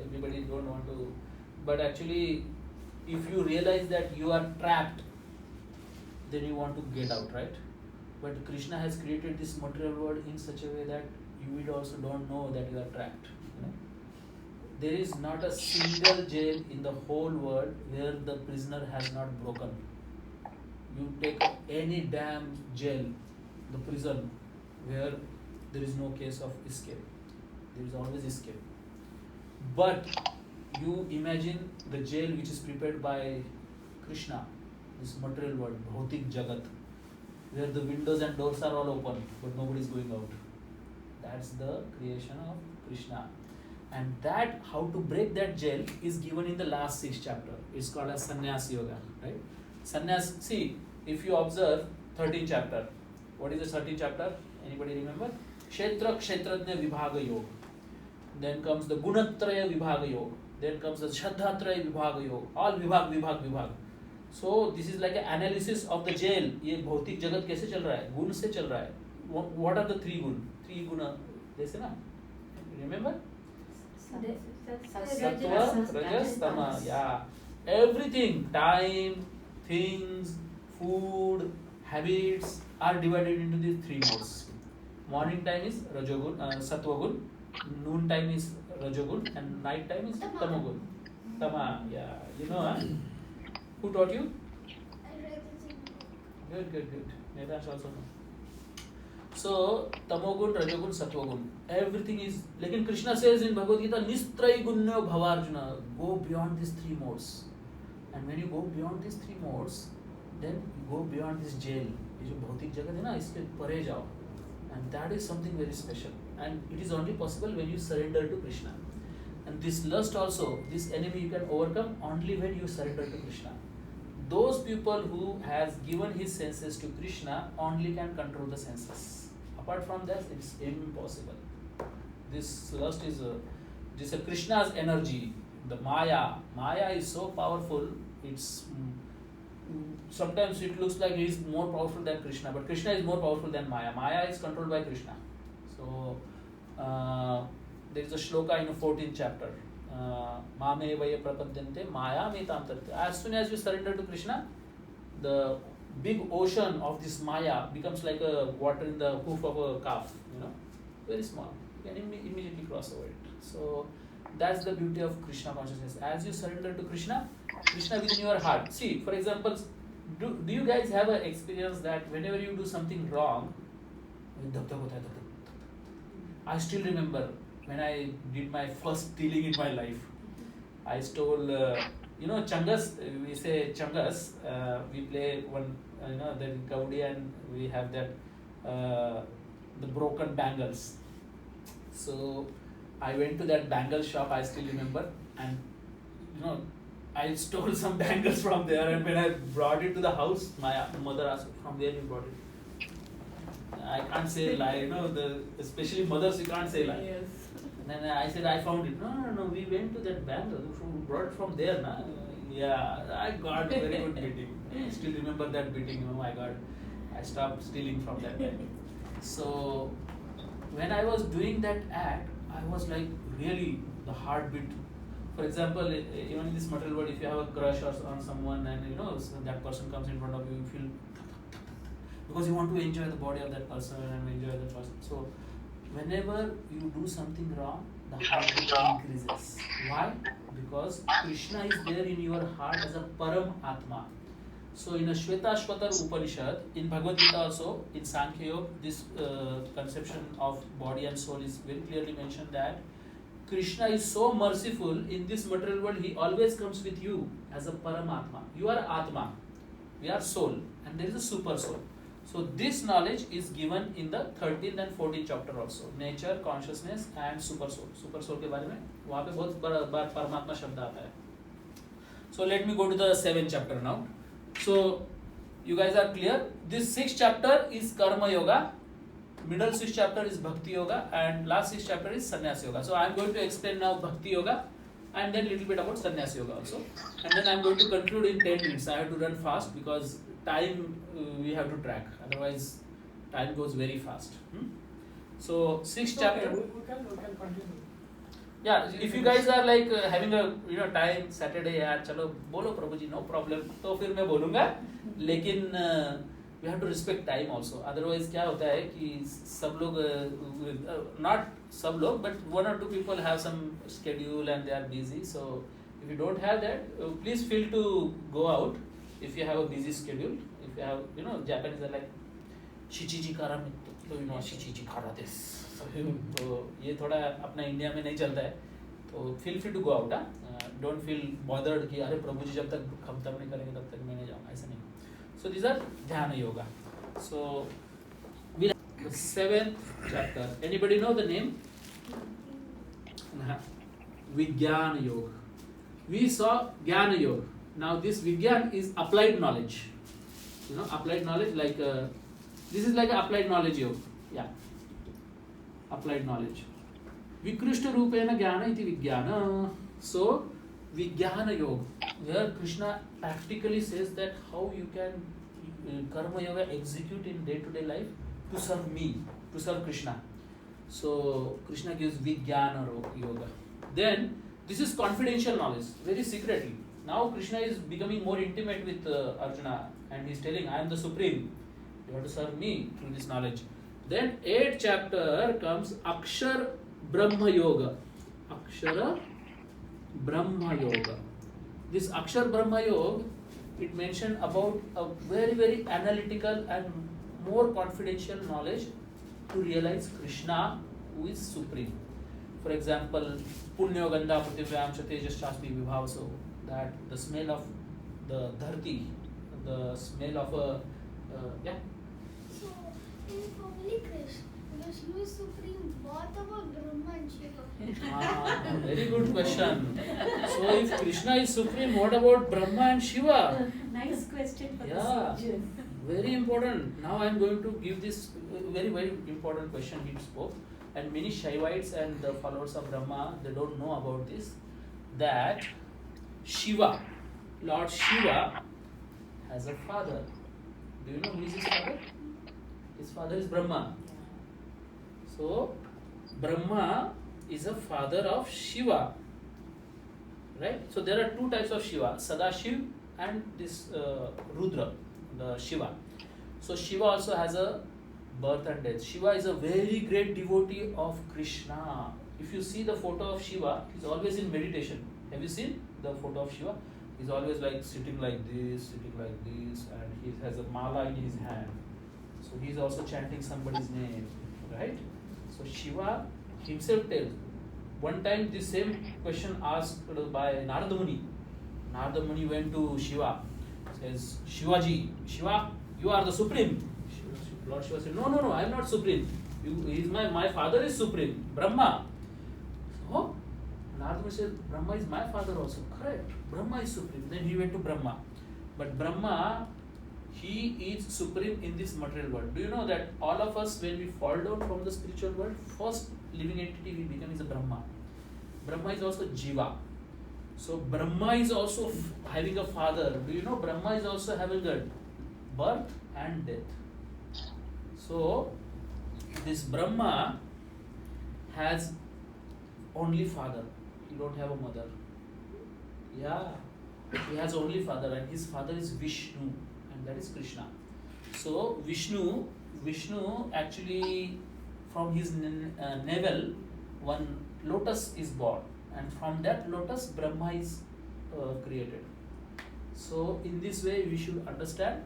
Everybody don't want to, but actually, if you realize that you are trapped, then you want to get out, right? But Krishna has created this material world in such a way that you will also don't know that you are trapped. There is not a single jail in the whole world where the prisoner has not broken. You take any damn jail, the prison, where there is no case of escape. There is always escape. But you imagine the jail which is prepared by Krishna, this material world, Bhautik Jagat, where the windows and doors are all open, but nobody is going out. That's the creation of Krishna. And that, how to break that jail, is given in the last 6 chapter. It's called as Sannyas Yoga, right? Sannyas, see, if you observe 13th chapter, what is the 13th chapter? Anybody remember? Kshetra Kshetrajna Vibhaga Yoga. Then comes the Gunatraya Vibhaga Yoga. Then comes the Shraddhatraya Vibhaga Yoga. All Vibhag. So this is like an analysis of the jail. ये भौतिक जगत कैसे चल रहा है? गुण से चल रहा है. What are the 3 गुण? 3 गुण जैसे ना? Remember? Sattva, Rajas, Tama. Yeah. Everything, time, things, food, habits are divided into these 3 modes. Morning time is Rajogun, Sattva gun. noon time is Rajogun and night time is Tamogun. Tama, yeah. You know, huh? Who taught you? Good. Nedash also know. So, Tamogun, Rajogun, Satwagun. Everything is. Lekin Krishna says in Bhagavad Gita, Nistrai Gunyo Bhavarjuna. Go beyond these three modes. And when you go beyond these three modes, then you go beyond this jail. ये जो भौतिक जगत है ना, इसके परे जाओ. And that is something very special. And it is only possible when you surrender to Krishna. And this lust also, this enemy you can overcome only when you surrender to Krishna. Those people who has given his senses to Krishna only can control the senses. Apart from that, it's impossible. This lust is a Krishna's energy. The Maya is so powerful. It's sometimes it looks like he is more powerful than Krishna, but Krishna is more powerful than Maya. Maya is controlled by Krishna. So there is a shloka in the 14th chapter. Mame vaya prapadyante maya metam tarte. As soon as you surrender to Krishna, the big ocean of this Maya becomes like a water in the hoof of a calf. You know, very small. You can immediately cross over it. So that's the beauty of Krishna consciousness. As you surrender to Krishna, Krishna within your heart. See, for example, do you guys have an experience that whenever you do something wrong, I still remember when I did my first stealing in my life. I stole, Changas, we say Changas, we play one, the Gaudi and we have that, the broken bangles. So I went to that bangle shop, I still remember, and I stole some bangles from there, and when I brought it to the house, my mother asked, from where you brought it? I can't say lie, especially mothers, you can't say lie. Yes. And then I said, I found it. No, we went to that bangle, we brought it from there. Na? Yeah, I got a very good beating. I still remember that beating, oh my God. I stopped stealing from that time. So, when I was doing that act, I was like really the heartbeat. For example, even in this material world, if you have a crush on someone and that person comes in front of you, you feel because you want to enjoy the body of that person and enjoy that person. So whenever you do something wrong, the heartbeat increases. Why? Because Krishna is there in your heart as a Param Atma. So in a Shvetashvatar Upanishad, in Bhagavad Gita also, in Sankhya Yoga, this conception of body and soul is very clearly mentioned that Krishna is so merciful in this material world, he always comes with you as a Paramatma. You are Atma, we are soul, and there is a super soul. So this knowledge is given in the 13th and 14th chapter also. Nature, consciousness and super soul. Super soul के बारे में वहाँ पे बहुत बार परमात्मा शब्द आता है. So let me go to the 7th chapter now. So you guys are clear? This 6th chapter is Karma Yoga. Middle 6th chapter is Bhakti Yoga and last 6th chapter is Sannyas Yoga. So I am going to explain now Bhakti Yoga and then little bit about Sannyas Yoga also. And then I am going to conclude in 10 minutes. I have to run fast because time we have to track. Otherwise time goes very fast. So 6th chapter. Okay, we can continue. Yeah, if you guys are like having a time Saturday यार चलो बोलो प्रभु जी no problem तो फिर मैं बोलूँगा लेकिन we have to respect time also. Otherwise क्या होता है कि सब लोग not सब लोग but one or two people have some schedule and they are busy. So if you don't have that, please feel to go out if you have a busy schedule. If you have Japanese are like shichiji kara तो shichiji kara desu. तो ये थोड़ा अपना India में नहीं चलता है तो feel free to go out. Don't feel bothered कि अरे प्रभु जी जब तक खत्म नहीं करेंगे तब तक मैं नहीं जाऊँगा, ऐसा नहीं. So these are Dhyana Yoga. So we'll have the 7th chapter. Anybody know the name? Vijnana Yoga. We saw Jnana Yoga. Now this Vijnana is applied knowledge. Applied knowledge like this is like a applied knowledge yoga. Yeah. Applied knowledge. Vikrishta Rupena Jnana iti Vijnana. So Vijnana Yoga, where Krishna practically says that how you can Karma Yoga execute in day-to-day life to serve me, to serve Krishna. So Krishna gives Vijnana Yoga. Then this is confidential knowledge, very secretly. Now Krishna is becoming more intimate with Arjuna and he is telling, I am the Supreme. You have to serve me through this knowledge. Then 8th chapter comes Akshar Brahma Yoga. Akshara Brahma Yoga. This Akshar Brahma Yoga, it mentioned about a very, very analytical and more confidential knowledge to realize Krishna, who is supreme. For example, Punyo Gandha Prativyam Shatejas Shaspi Vibhavaso, that the smell of the dharti, the smell of a yeah. So, in only Krishna is supreme. What about Brahma and Shiva? Very good question. So if Krishna is supreme, what about Brahma and Shiva? Nice question for Yeah. the sages. Very important. Now I am going to give this very, very important question he spoke. And many Shaivites and the followers of Brahma, they don't know about this. That Shiva, Lord Shiva, has a father. Do you know who is his father? His father is Brahma. So Brahma is a father of Shiva. Right? So there are two types of Shiva, Sadashiv and this Rudra, the Shiva. So Shiva also has a birth and death. Shiva is a very great devotee of Krishna. If you see the photo of Shiva, he's always in meditation. Have you seen the photo of Shiva? He's always like sitting like this, and he has a mala in his hand. So he's also chanting somebody's name, right? So Shiva himself tells. One time this same question asked by Narada Muni. Narada Muni went to Shiva. Says, Shivaji, Shiva, you are the supreme. Lord Shiva said, no, I am not supreme. My father is supreme, Brahma. So Narada Muni said, Brahma is my father also. Correct, Brahma is supreme. Then he went to Brahma. But Brahma, he is supreme in this material world. Do you know that all of us, when we fall down from the spiritual world, first living entity we become is a Brahma. Brahma is also Jiva. So Brahma is also having a father. Do you know Brahma is also having a birth and death. So this Brahma has only father. He don't have a mother. Yeah, he has only father, and his father is Vishnu, and that is Krishna. So Vishnu actually, from his navel, one lotus is born, and from that lotus Brahma is created. So in this way we should understand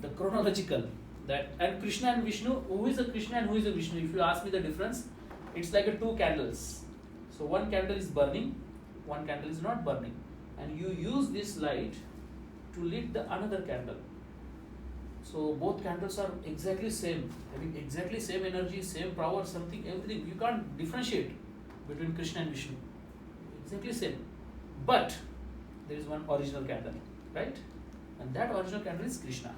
the chronological that, and Krishna and Vishnu, who is a Krishna and who is a Vishnu? If you ask me the difference, it's like a two candles. So one candle is burning, one candle is not burning, and you use this light to lit the another candle. So both candles are exactly same, having exactly same energy, same power, something, everything. You can't differentiate between Krishna and Vishnu. Exactly same. But there is one original candle, right? And that original candle is Krishna.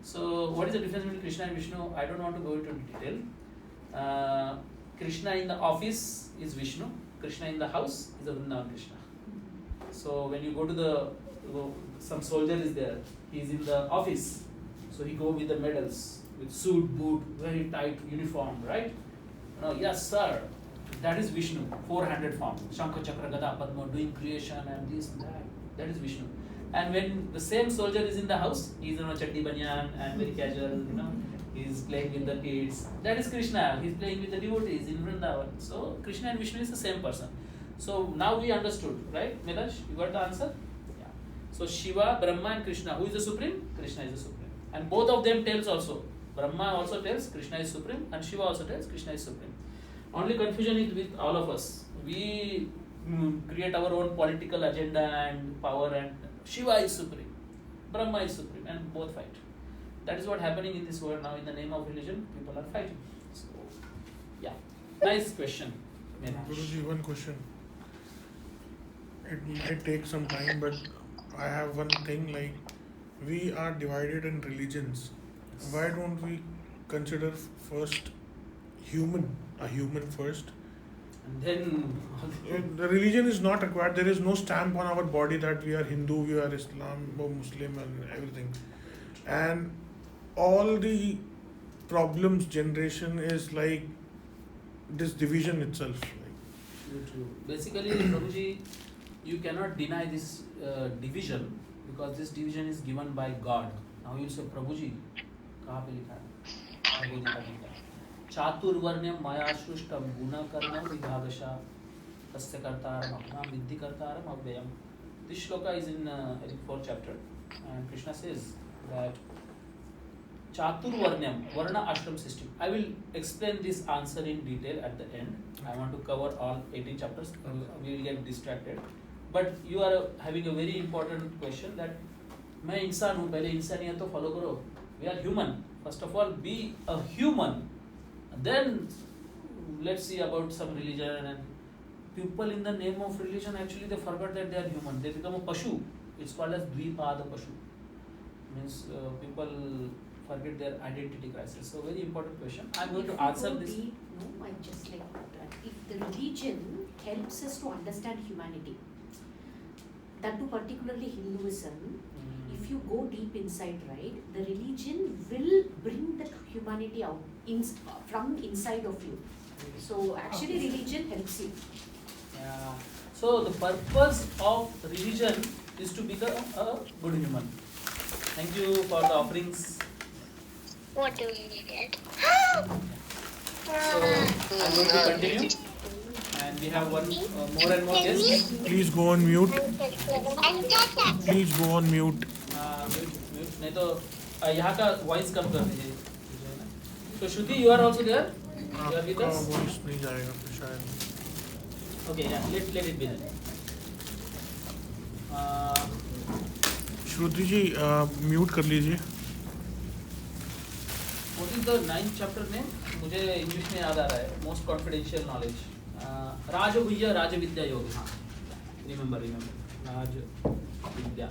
So what is the difference between Krishna and Vishnu? I don't want to go into detail. Krishna in the office is Vishnu. Krishna in the house is a Vrindavan Krishna. So when you go to some soldier is there, he is in the office. So he go with the medals, with suit, boot, very tight uniform, right? No, yes sir, that is Vishnu, 400 form, Shankha, Chakra, Gada, Padma, doing creation and this and that. That is Vishnu. And when the same soldier is in the house, he is in a chatti banyan and very casual, he is playing with the kids. That is Krishna, he is playing with the devotees in Vrindavan. So Krishna and Vishnu is the same person. So now we understood, right? Milash, you got the answer? Yeah. So Shiva, Brahma and Krishna, who is the supreme? Krishna is the supreme. And both of them tells also. Brahma also tells Krishna is supreme, and Shiva also tells Krishna is supreme. Only confusion is with all of us. We create our own political agenda and power, and Shiva is supreme, Brahma is supreme, and both fight. That is what happening in this world now. In the name of religion, people are fighting. So, yeah, nice question. Guruji, one question. It might take some time, but I have one thing, like, we are divided in religions. Why don't we consider first a human first? And then The religion is not required. There is no stamp on our body that we are Hindu, we are Islam, or Muslim, and everything. And all the problems generation is like this division itself. basically, Prabhuji, you cannot deny this division, because this division is given by God. Now you say, Prabhuji, kahan pe likha hai? चातुर्वर्ण्यम मया सृष्टम गुणकर्म विभागशः तस्य कर्तारम अपना विद्धि कर्तारम अव्ययम. This shloka is in I think 4th chapter, and Krishna says that Chaturvarnyam, Varna Ashram system. I will explain this answer in detail at the end. I want to cover all 18 chapters. We will get distracted. But you are having a very important question that मैं इंसान हूँ, पहले इंसानियत तो follow करो. We are human. First of all, be a human. Then let's see about some religion, and people in the name of religion actually they forgot that they are human. They become a pashu. It's called as dvipada pashu. Means people forget their identity crisis. So very important question. I'm going to answer this. No, I just like that. If the religion helps us to understand humanity, that too particularly Hinduism, if you go deep inside, right, the religion will bring that humanity out from inside of you. So actually religion helps you. Yeah. So the purpose of religion is to become a good human. Thank you for the offerings. What do we get? So I'm going to continue, and we have one more and more guests. Please go on mute. Please go on mute. नहीं तो यहाँ का voice कम कर दीजिए. So Shruti, you are also there? You are with आपका us? voice नहीं जाएगा फिर शायद. Okay, yeah. Let it be then. Shruti ji mute कर लीजिए. What is the 9th chapter name? मुझे इंग्लिश में याद आ रहा है. Most confidential knowledge. राजगुह्य राजविद्या योग. हाँ. Remember. राजविद्या.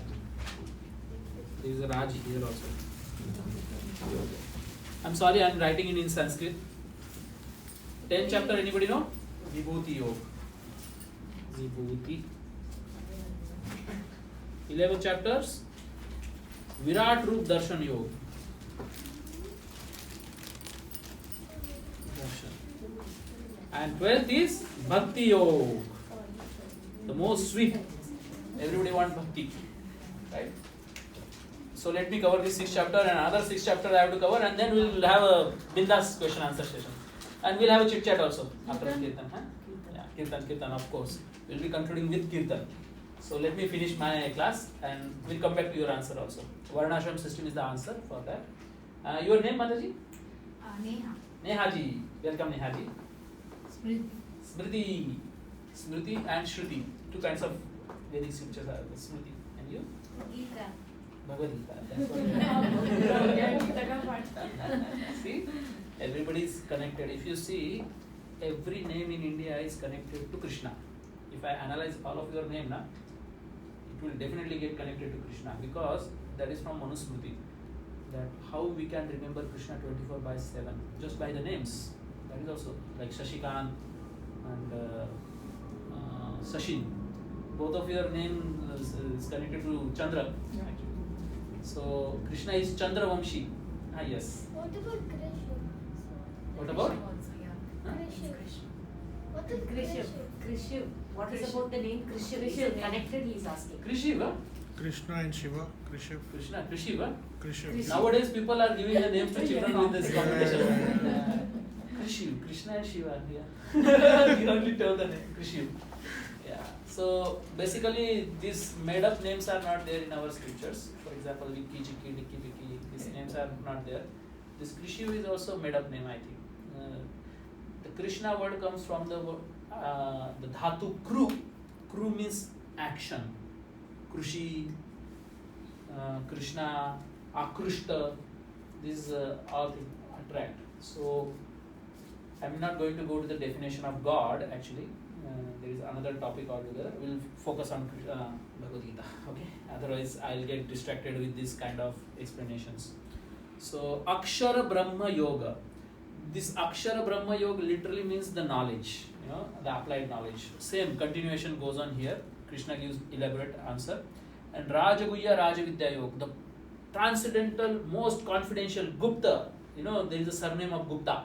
There is a Raj here also. I'm sorry, I'm writing it in Sanskrit. 10th chapter, anybody know? Vibhuti Yoga. Vibhuti. 11th chapters, Virat Roop Darshan Yoga. And 12th is Bhakti Yoga. The most sweet. Everybody wants Bhakti. Right? So let me cover this 6th chapter, and another 6th chapter I have to cover, and then we'll have a bindas question answer session. And we'll have a chit chat also after Kirtan. Huh? Yeah, Kirtan, of course. We'll be concluding with Kirtan. So let me finish my class, and we'll come back to your answer also. Varnashram system is the answer for that. Your name, Mataji? Neha. Neha ji. Welcome, Neha ji. Smriti. Smriti and Shruti. Two kinds of Vedic scriptures are there. Smriti. And you? Gita. Bhagavad Gita. See, everybody is connected. If you see, every name in India is connected to Krishna. If I analyze all of your name, it will definitely get connected to Krishna, because that is from Manusmriti. That how we can remember Krishna 24/7 just by the names. That is also like Shashikant and Sashin. Both of your name is connected to Chandra. So Krishna is Chandra Vamshi. Yes. What about Krishna? What about? Huh? Krishna. What is Krishna. Krishna? What is about the name Krishna? Is Krishna. it connected? He is asking. Krishiva? Krishna and Shiva. Krishiv. Krishna, Krishiva? Krishiv. Nowadays people are giving the names to children with this combination. Krishiv, Krishna and Shiva. Yeah. You only tell the name Krishiv. Yeah. So basically these made up names are not there in our scriptures. For example, Viki, Chiki, Diki, Viki. These names are not there. This Krishiv is also made up name, I think. The Krishna word comes from the dhatu kru. Kru means action. Krushi, Krishna, Akrushta, these all attract. So I'm not going to go to the definition of God actually. There is another topic altogether. We'll focus on Bhagavad Gita. Okay. Otherwise, I'll get distracted with this kind of explanations. So Akshara Brahma Yoga. This Akshara Brahma Yoga literally means the knowledge. The applied knowledge. Same continuation goes on here. Krishna gives elaborate answer. And Rajaguhya Rajavidya Yoga, the transcendental, most confidential Gupta. There is a surname of Gupta.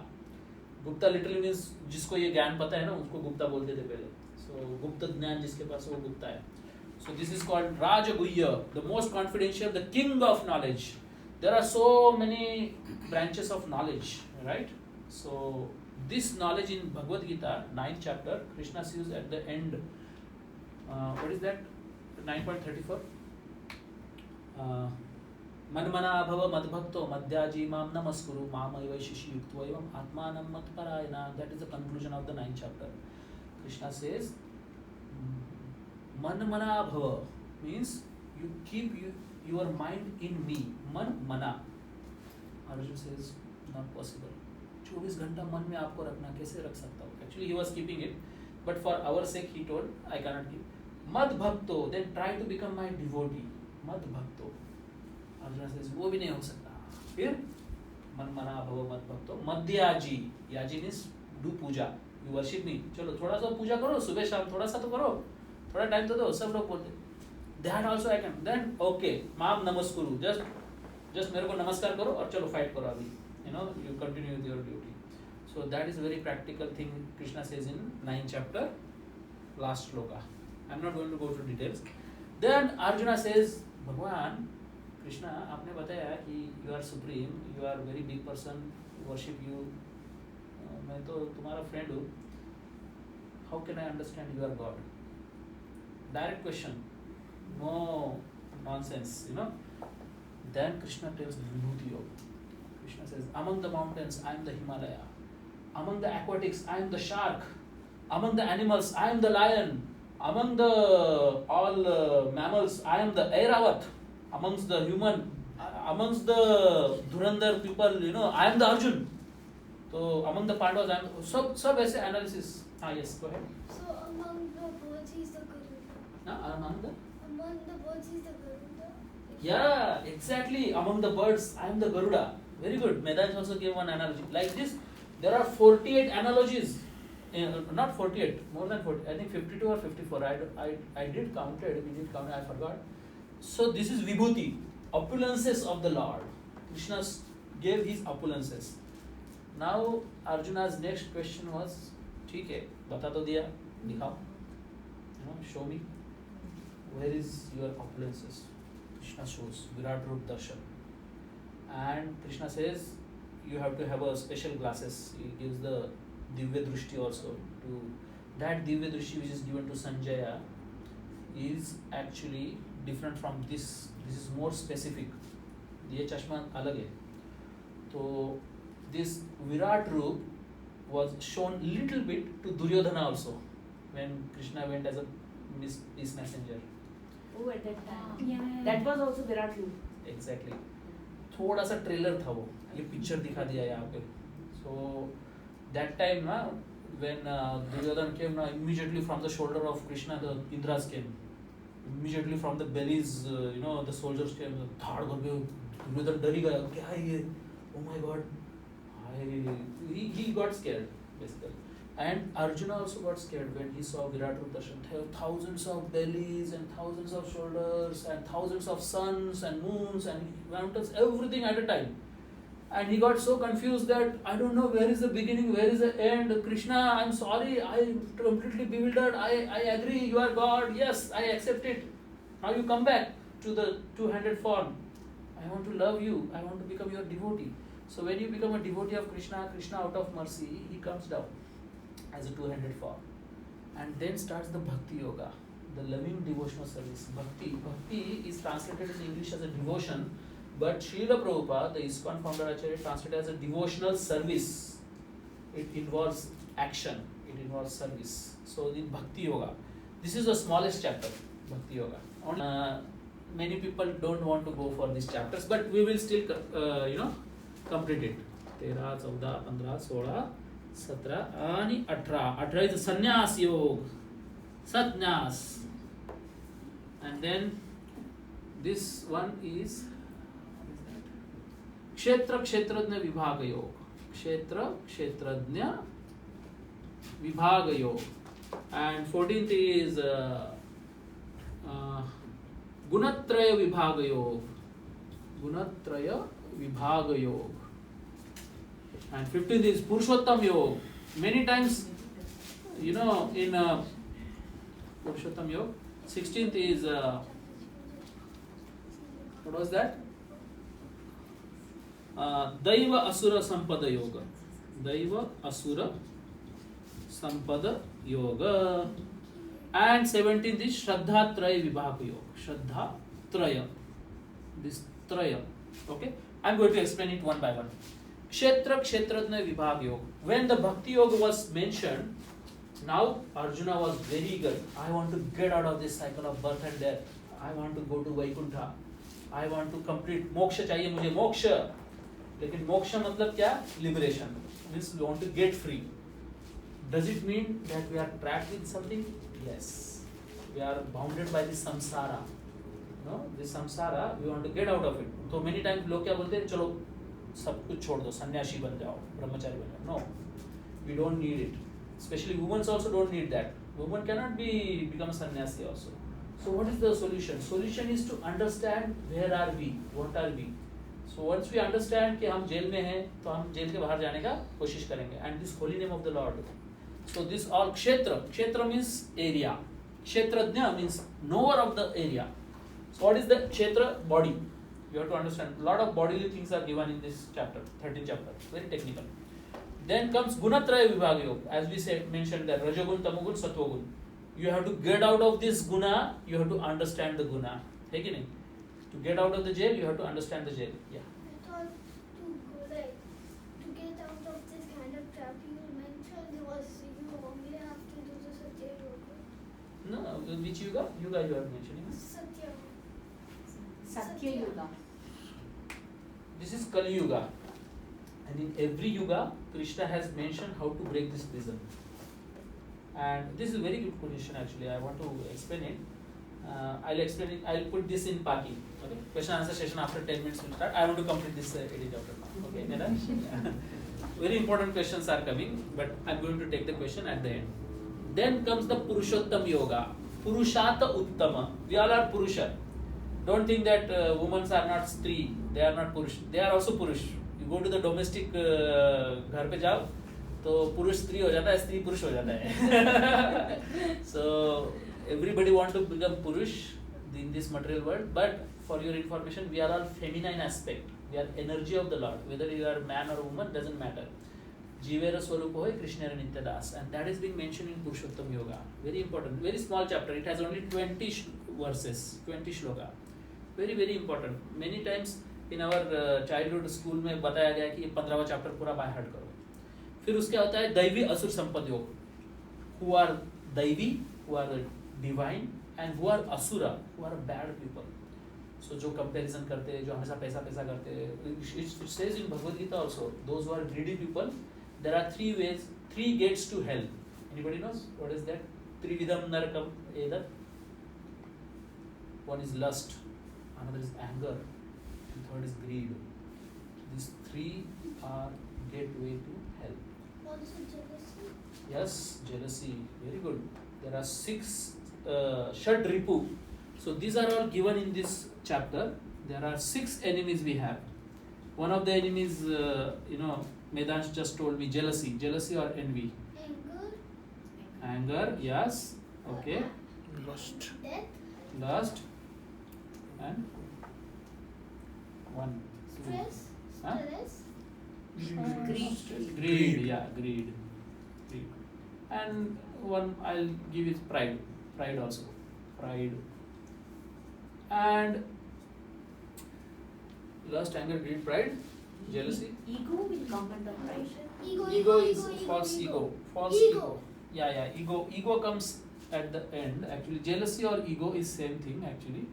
Gupta literally means जिसको ये ज्ञान पता है ना उसको गुप्ता बोलते थे पहले. So गुप्त ज्ञान जिसके पास वो गुप्ता है. So this is called Rajaguhya, the most confidential, the king of knowledge. There are so many branches of knowledge, right? So this knowledge in Bhagavad Gita, 9th chapter, Krishna says at the end, what is that? 9.34. Manmana bhava madbhakto madhyaji mam namaskuru mamaiva shishi yukto evam atmanam matparayana. That is the conclusion of the 9th chapter. Krishna says, Manmana bhava means you keep your mind in me. Man mana. Arjun says, not possible. 24 घंटा मन में आपको रखना कैसे रख सकता हूँ? Actually, he was keeping it, but for our sake, he told, I cannot keep. Mad bhakto, then try to become my devotee. Mad bhakto. Arjuna says, वो भी नहीं हो सकता. फिर मन मना भव मद भक्तो मध्याजी. याजी means do puja. You worship me. चलो थोड़ा सा पूजा करो, सुबह शाम थोड़ा सा तो करो, थोड़ा टाइम तो दो. सब लोग बोलते. That also I can. Then okay, माम नमस्कुरु. Just मेरे को नमस्कार करो और चलो fight करो अभी. You continue with your duty. So that is a very practical thing Krishna says in 9th chapter, last shloka. I'm not going to go through details. Then Arjuna says, Bhagwan, Krishna, आपने बताया कि you are supreme, you are very big person, worship you. मैं तो तुम्हारा friend हूँ. How can I understand you are God? Direct question, no nonsense, Then Krishna tells Vibhuti Yoga. Krishna says, among the mountains, I am the Himalaya. Among the aquatics, I am the shark. Among the animals, I am the lion. Among the all mammals, I am the Airavat. Amongst the human, amongst the Dhurandhar people, I am the Arjun. So among the Pandavas, I am sub ऐसे analysis. Yes, go ahead. So among the birds is the Garuda. Among the? Among the birds is the Garuda. Yeah, exactly. Among the birds, I am the Garuda. Very good. Medansh also gave one analogy. Like this, there are 48 analogies. Not 48, more than 40. I think 52 or 54. I did count it. We did count it. I forgot. So this is Vibhuti, opulences of the Lord. Krishna gave his opulences. Now Arjuna's next question was, ठीक है, बता तो दिया, दिखाओ. Show me. Where is your opulences? Krishna shows Virat Rup Darshan. And Krishna says, you have to have a special glasses. He gives the Divya Drushti also. To that Divya Drushti which is given to Sanjaya is actually different from this. This is more specific. ये चश्मा अलग है. So this Virat Rup was shown little bit to Duryodhana also when Krishna went as a peace messenger. Oh, at that time. Yeah. That was also Virat Rup. Exactly. थोड़ा सा trailer था वो, ये picture दिखा दिया यहाँ पे. So that time ना, when Duryodhana came ना, immediately from the shoulder of Krishna the Indras came. Immediately from the bellies, the soldiers came. धाड़ करके Duryodhana डर ही गया, क्या है ये? Oh my God! He got scared basically. And Arjuna also got scared when he saw Virat Rup Darshan. There were thousands of bellies and thousands of shoulders and thousands of suns and moons and mountains, everything at a time. And he got so confused that I don't know where is the beginning, where is the end. Krishna, I'm sorry, I'm completely bewildered. I agree, you are God. Yes, I accept it. Now you come back to the two-handed form. I want to love you. I want to become your devotee. So when you become a devotee of Krishna, Krishna out of mercy, he comes down as a two-handed form. And then starts the Bhakti Yoga, the loving devotional service. Bhakti is translated in English as a devotion, but Srila Prabhupada, the ISKCON founder Acharya, translated as a devotional service. It involves action, it involves service. So in Bhakti Yoga, this is the smallest chapter, Bhakti Yoga. Many people don't want to go for these chapters, but we will still, complete it. 13, 14, 15, 16, 17 आणि 18. 18 is sannyas yoga, satnyas. And then this one is kshetra kshetradnya vibhaga yoga. Kshetra kshetradnya vibhaga yoga. And 14th is gunatraya vibhaga yoga. Gunatraya vibhaga yoga. And 15th is Purushottam Yoga. Many times, in Purushottam Yoga. 16th is, what was that? Daiva Asura Sampada Yoga. Daiva Asura Sampada Yoga. And 17th is Shraddha Traya Vibhaga Yoga. Shraddha Traya. This Traya. Okay? I'm going to explain it one by one. Kshetra Kshetratna Vibhaga Yoga. When the Bhakti Yoga was mentioned, now Arjuna was very eager. I want to get out of this cycle of birth and death. I want to go to Vaikuntha. I want to complete moksha चाहिए मुझे मोक्ष. लेकिन मोक्ष मतलब क्या? Liberation. Means we want to get free. Does it mean that we are trapped in something? Yes. We are bounded by this samsara. No, this samsara, we want to get out of it. So many times लोग क्या बोलते हैं? चलो सब कुछ छोड़ दो, सन्यासी बन जाओ, ब्रह्मचारी बन जाओ. No, we don't need it. Especially women also don't need that. Women cannot become sannyasi also. So what is the solution? Solution is to understand where are we, what are we. So once we understand कि हम jail में हैं, तो हम jail के बाहर जाने का कोशिश करेंगे. And this holy name of the Lord. So this all kshetra means area. Kshetrajna means knower of the area. So what is the kshetra? Body. You have to understand. A lot of bodily things are given in this chapter, 13th chapter. Very technical. Then comes Gunatraya Vibhaga Yoga. As we said, mentioned that Rajagun, Tamogun, Sattvagun. You have to get out of this guna, you have to understand the guna. है कि नहीं? To get out of the jail, you have to understand the jail. Yeah. I thought to get out of this kind of trap you mentioned was you only have to do the Satya Yoga. No, which yuga? Yuga you are mentioning. Satya. Satya Yuga. This is Kali Yuga. And in every yuga, Krishna has mentioned how to break this prison. And this is a very good question actually. I want to explain it. I'll explain it. I'll put this in Paki. Okay. Question answer session after 10 minutes will start. I want to complete this edit chapter now. Okay, Neda? Very important questions are coming, but I'm going to take the question at the end. Then comes the Purushottam Yoga. Purushata Uttama. We all are Purusha. Don't think that women are not Stree. They are not Purush. They are also Purush. You go to the domestic घर पे जाओ तो पुरुष स्त्री हो जाता है, स्त्री पुरुष हो जाता है. So everybody want to become Purush in this material world, but for your information, we are all feminine aspect. We are energy of the Lord. Whether you are man or woman doesn't matter. Jivera Swarupa hoy Krishnera Nityadas, and that is being mentioned in Purushottam Yoga. Very important. Very small chapter. It has only 20 verses, 20 shloka. Very very important. Many times in our childhood school में बताया गया कि ये 15वां chapter पूरा by heart करो. फिर उसके होता है दैवी असुर संपद योग. Who are दैवी, who are divine, and who are asura, who are bad people. So जो comparison करते हैं, जो हमेशा पैसा करते हैं. It says in Bhagavad Gita also, those who are greedy people, there are 3 ways, 3 gates to hell. Anybody knows what is that? Trividam narakam edat. One is lust, another is anger, and third is greed. These 3 are gateway to hell. Also jealousy. Yes, jealousy. Very good. There are 6 Shad Ripu. So these are all given in this chapter. There are 6 enemies we have. One of the enemies, Medansh just told me, jealousy. Jealousy or envy. Anger, yes. Okay. Lust. Death. Lust. And one. Stress. Huh? Stress. Greed, yeah, greed. And one I'll give is pride. Pride also. Pride. And lust, anger, greed, pride, jealousy. Ego will come under pride. Ego is false ego. False ego. Yeah, ego. Ego comes at the end. Actually, jealousy or ego is same thing actually.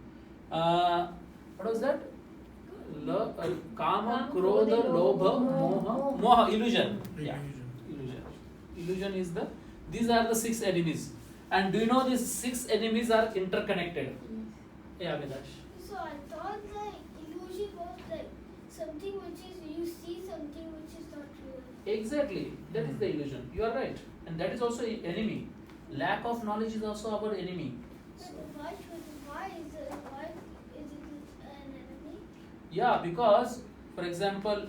What was that? Kama, Krodha, Lobha, Moha, illusion. Yeah, illusion. Illusion is these are the 6 enemies. And do you know these 6 enemies are interconnected? Yeah, Vedash. So I thought the illusion was like something which is you see something which is not real. Exactly. That is the illusion. You are right. And that is also an enemy. Lack of knowledge is also our enemy. But why is it an enemy? Yeah, because, for example,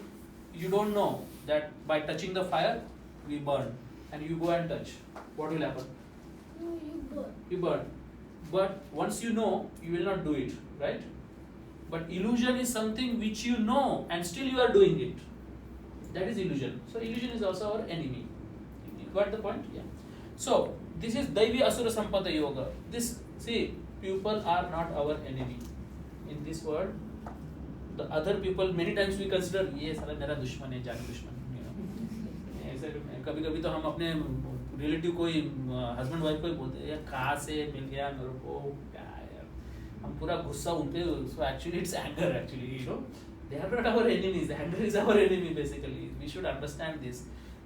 you don't know that by touching the fire, we burn. And you go and touch. What will happen? You burn. You burn. But once you know, you will not do it, right? But illusion is something which you know and still you are doing it. That is illusion. So illusion is also our enemy. You got the point? Yeah. So this is Daivi Asura Sampada Yoga. This, see, people are not our enemy. In this world, the other people, many times we consider, ये साला मेरा दुश्मन है, जान दुश्मन, you know. ऐसे कभी-कभी तो हम अपने रिलेटिव कोई हस्बैंड वाइफ को ही बोलते हैं, यार कहाँ से मिल गया मेरे को, क्या यार, हम पूरा गुस्सा उन पे, so actually it's anger actually, you know. They are not our enemies. Anger is our enemy basically. We should understand this.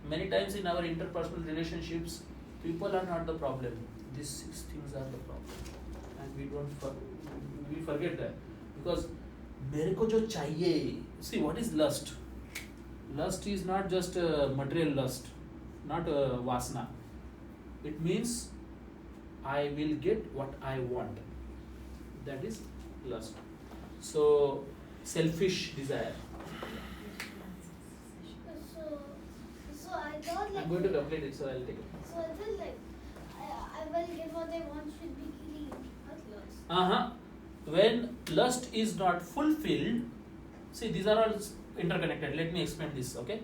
Many times in our interpersonal relationships, people are not the problem. These 6 things are the problem, and we forget that, because मेरे को जो चाहिए, see what is lust? Lust is not just material lust, not vasana. It means I will get what I want. That is lust. So selfish desire. So I thought like. I'm going to complete it, so I'll take it. So I thought like I will get what I want should be greed, not lust. When lust is not fulfilled, see, these are all interconnected. Let me explain this, okay?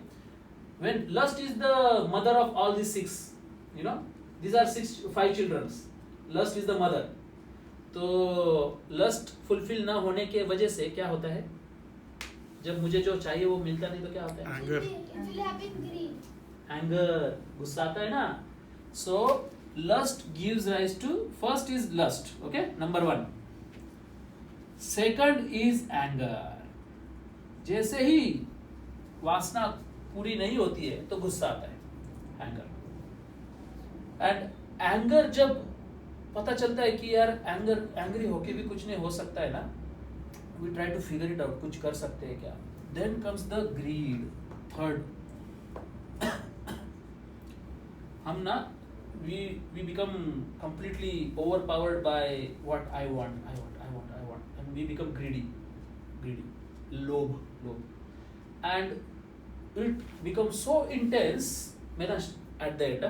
When lust is the mother of all these 6, you know, these are 5 children. Lust is the mother. तो lust fulfill ना होने के वजह से क्या होता है? जब मुझे जो चाहिए वो मिलता नहीं तो क्या होता है? Anger. It will happen greed. Anger, गुस्सा आता है ना? So lust gives rise to, first is lust, okay? Number 1. Second is anger. जैसे ही वासना पूरी नहीं होती है तो गुस्सा आता है, anger. And anger जब पता चलता है कि यार एंग्री होके भी कुछ नहीं हो सकता है ना, we try to figure it out, कुछ कर सकते हैं क्या? Then comes the greed, third. हम ना we become completely overpowered by what I want, and we become greedy, lobe, and it becomes so intense. At the end,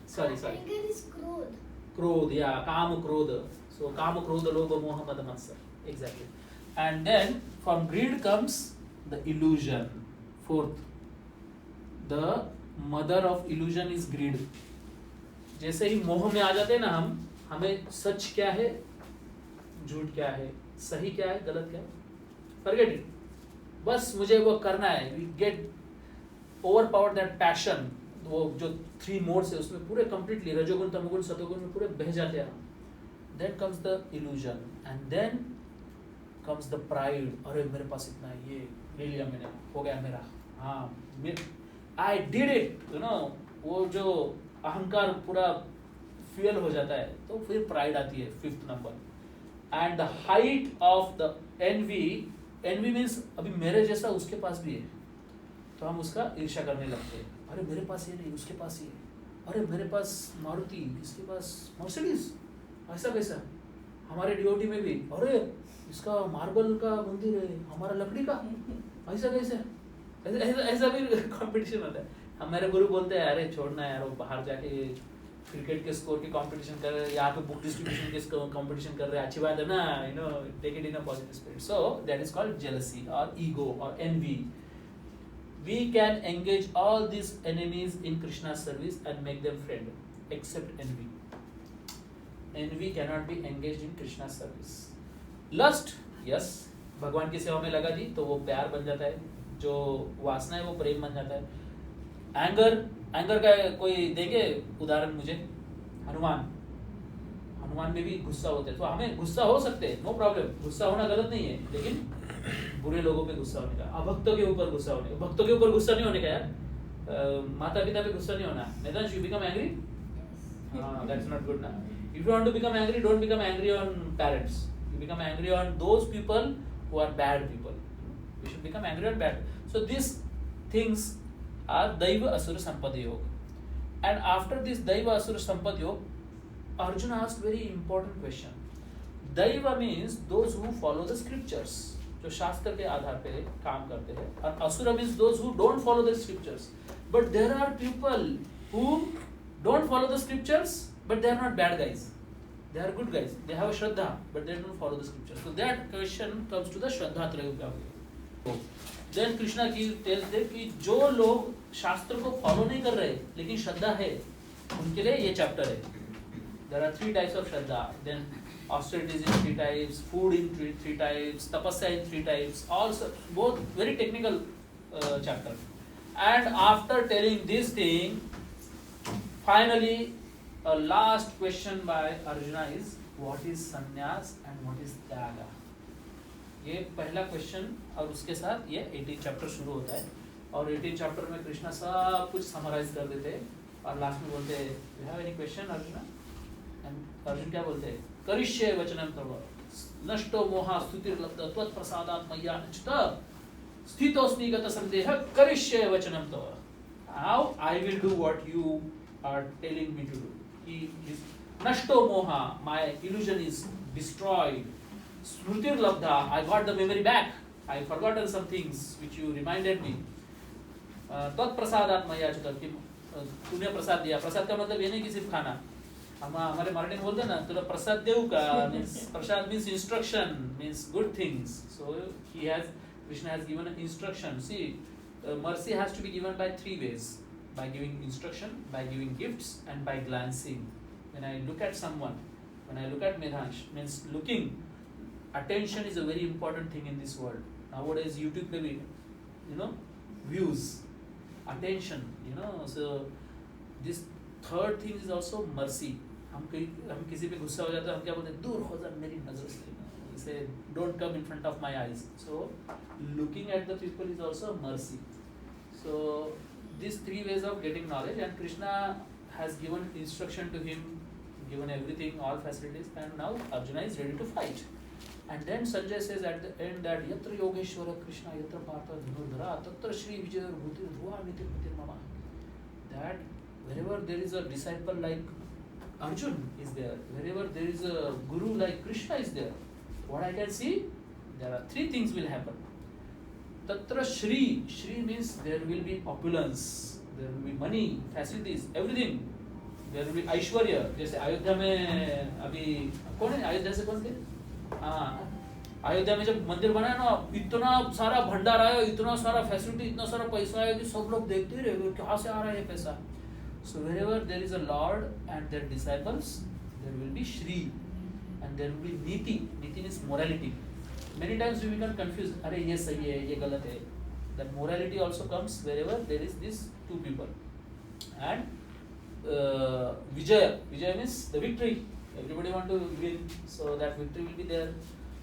sorry. Anger is growth. Krodh, yeah, Kama Krodha. So Kama Krodha Lobha Moha Mada Matsar. Exactly. And then from greed comes the illusion. Fourth, the mother of illusion is greed. जैसे ही मोह में आ जाते हैं ना हम, हमें सच क्या है, झूठ क्या है, सही क्या है, गलत क्या है, forget it. बस मुझे वो करना है. We get overpowered that passion. वो जो 3 modes है उसमें पूरे completely रजोगुण, तमोगुण, सतोगुण में पूरे बह जाते हैं. Then comes the illusion, and then comes the pride. अरे मेरे पास इतना है, ये ले लिया मैंने, हो गया मेरा, हाँ, I did it, you know. वो जो अहंकार पूरा फ्यूल हो जाता है, तो फिर प्राइड आती है, 5th number. And the height of the envy means अभी मेरे जैसा उसके पास भी है, तो हम उसका ईर्ष्या करने लगते हैं. अरे मेरे पास ये नहीं, उसके पास ये, अरे मेरे पास मारुति, इसके पास मर्सिडीज, ऐसा कैसा. हमारे डिओटी में भी, अरे इसका मार्बल का मंदिर है, हमारा लकड़ी का, ऐसा कैसा. ऐसा भी कंपटीशन होता है. हमारे गुरु बोलते हैं, अरे छोड़ना यार, वो बाहर जाके क्रिकेट के स्कोर के कंपटीशन कर रहे हैं, यहाँ पे बुक डिस्ट्रीब्यूशन के कंपटीशन कर रहे हैं, अच्छी बात है ना, you know, take it in a positive spirit. So that is called jealousy or ego or envy. We can engage all these enemies in Krishna's service and make them friend, except envy. Envy cannot be engaged in Krishna's service. Lust, yes, भगवान की सेवा में लगा दी तो वो प्यार बन जाता है, जो वासना है वो प्रेम बन जाता है. एंगर का कोई देंगे उदाहरण मुझे? हनुमान में भी गुस्सा होते हैं, तो हमें गुस्सा हो सकते हैं, नो प्रॉब्लम, गुस्सा होना गलत नहीं है, लेकिन बुरे लोगों पे गुस्सा होने का, अभक्तों के ऊपर गुस्सा होने का. भक्तों के ऊपर गुस्सा नहीं होने का यार, माता पिता पे गुस्सा नहीं होना. Neither you become angry? That's not good now. If you want to become angry, don't become angry on parents. You become angry on those people who are bad people. You should become angry on bad. So these things are Daiva Asura Sampada Yoga. And after this Daiva Asura Sampada Yoga, Arjuna asked very important question. Daiva means those who follow the scriptures, जो शास्त्र के आधार पे काम करते हैं, और Asura means those who don't follow the scriptures. But there are people who don't follow the scriptures, but they are not bad guys. They are good guys. They have a Shraddha, but they don't follow the scriptures. So that question comes to the Shraddha Trayogya. Then Krishna tells them कि जो लोग शास्त्र को follow नहीं कर रहे लेकिन श्रद्धा है उनके लिए ये चैप्टर है. There are 3 types of Shraddha. Then austerity is in 3 types, food in 3 types, tapasya in 3 types. Also, both very technical chapter. And after telling this thing, finally, a last question by Arjuna is, what is sannyas and what is tyaga? ये पहला question और उसके साथ ये 18 chapter शुरू होता है और 18 चैप्टर में कृष्णा सब कुछ समराइज कर देते हैं और लास्ट में बोलते हैं, you have any question Arjun? And Arjun क्या बोलते हैं? करिष्ये वचनं तव नष्टो मोहा स्तुतिर्लब्ध त्वत्प्रसादात् मय्या नचित स्थितोऽस्मि गत संदेहः करिष्ये वचनं तव. Now I will do what you are telling me to do. He is nashto moha, my illusion is destroyed. Smrutir labdha, I got the memory back. I forgotten some things which you reminded me. Tat prasadat maya chuta, तूने प्रसाद दिया. प्रसाद का मतलब ये नहीं कि सिर्फ खाना. हम हमारे मराठी में बोलते हैं ना, तुला प्रसाद देऊ का, means Prasad means instruction, means good things. So Krishna has given an instruction. See, mercy has to be given by 3 ways: by giving instruction, by giving gifts, and by glancing. When I look at someone, when I look at Medhansh, means looking. Attention is a very important thing in this world. Nowadays, YouTube maybe, views, attention, So this third thing is also mercy. हम किसी पे गुस्सा हो जाता है, हम क्या बोलते हैं? दूर हो जा मेरी नजर से. We say, don't come in front of my eyes. So looking at the people is also mercy. So these 3 ways of getting knowledge, and Krishna has given instruction to him, given everything, all facilities, and now Arjuna is ready to fight. And then Sanjay says at the end that Yatra Yogeshwara Krishna Yatra Partha Dhinurdhara Tatra Shri Vijaya Bhuti Dhruva Nitir Nitir Mama. That wherever there is a disciple like Arjun is there, wherever there is a guru like Krishna is there, what I can see, there are 3 things will happen. Tatra Shri, Shri means there will be opulence, there will be money, facilities, everything. There will be Aishwarya. जैसे अयोध्या में अभी कौन है? अयोध्या से कौन थे? अयोध्या में जब मंदिर बना है ना, इतना सारा भंडार आया, इतना सारा फैसिलिटी, इतना सारा पैसा आया कि सब लोग देखते ही रहे कहाँ से आ रहा है ये पैसा. So wherever there is a Lord and their disciples, there will be Shri and there will be Niti. Niti means morality. Many times we become confused. अरे ये सही है, ये गलत है. That morality also comes wherever there is these 2 people. And Vijaya. Vijaya means the victory. Everybody want to win, so that victory will be there.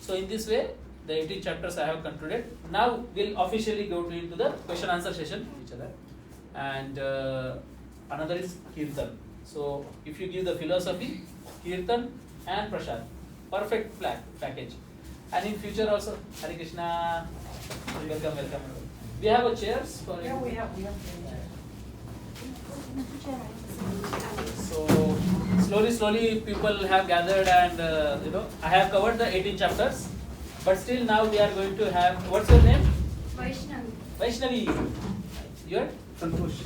So in this way, the 18 chapters I have concluded. Now we'll officially go into the question answer session each other. And another is Kirtan. So if you give the philosophy, Kirtan and Prasad, perfect package. And in future also, Hare Krishna, welcome. We have a chairs for you. Yeah, we have. So slowly people have gathered, and I have covered the 18 chapters, but still now we are going to have, what's your name? Vaishnavi. Your? Santosh.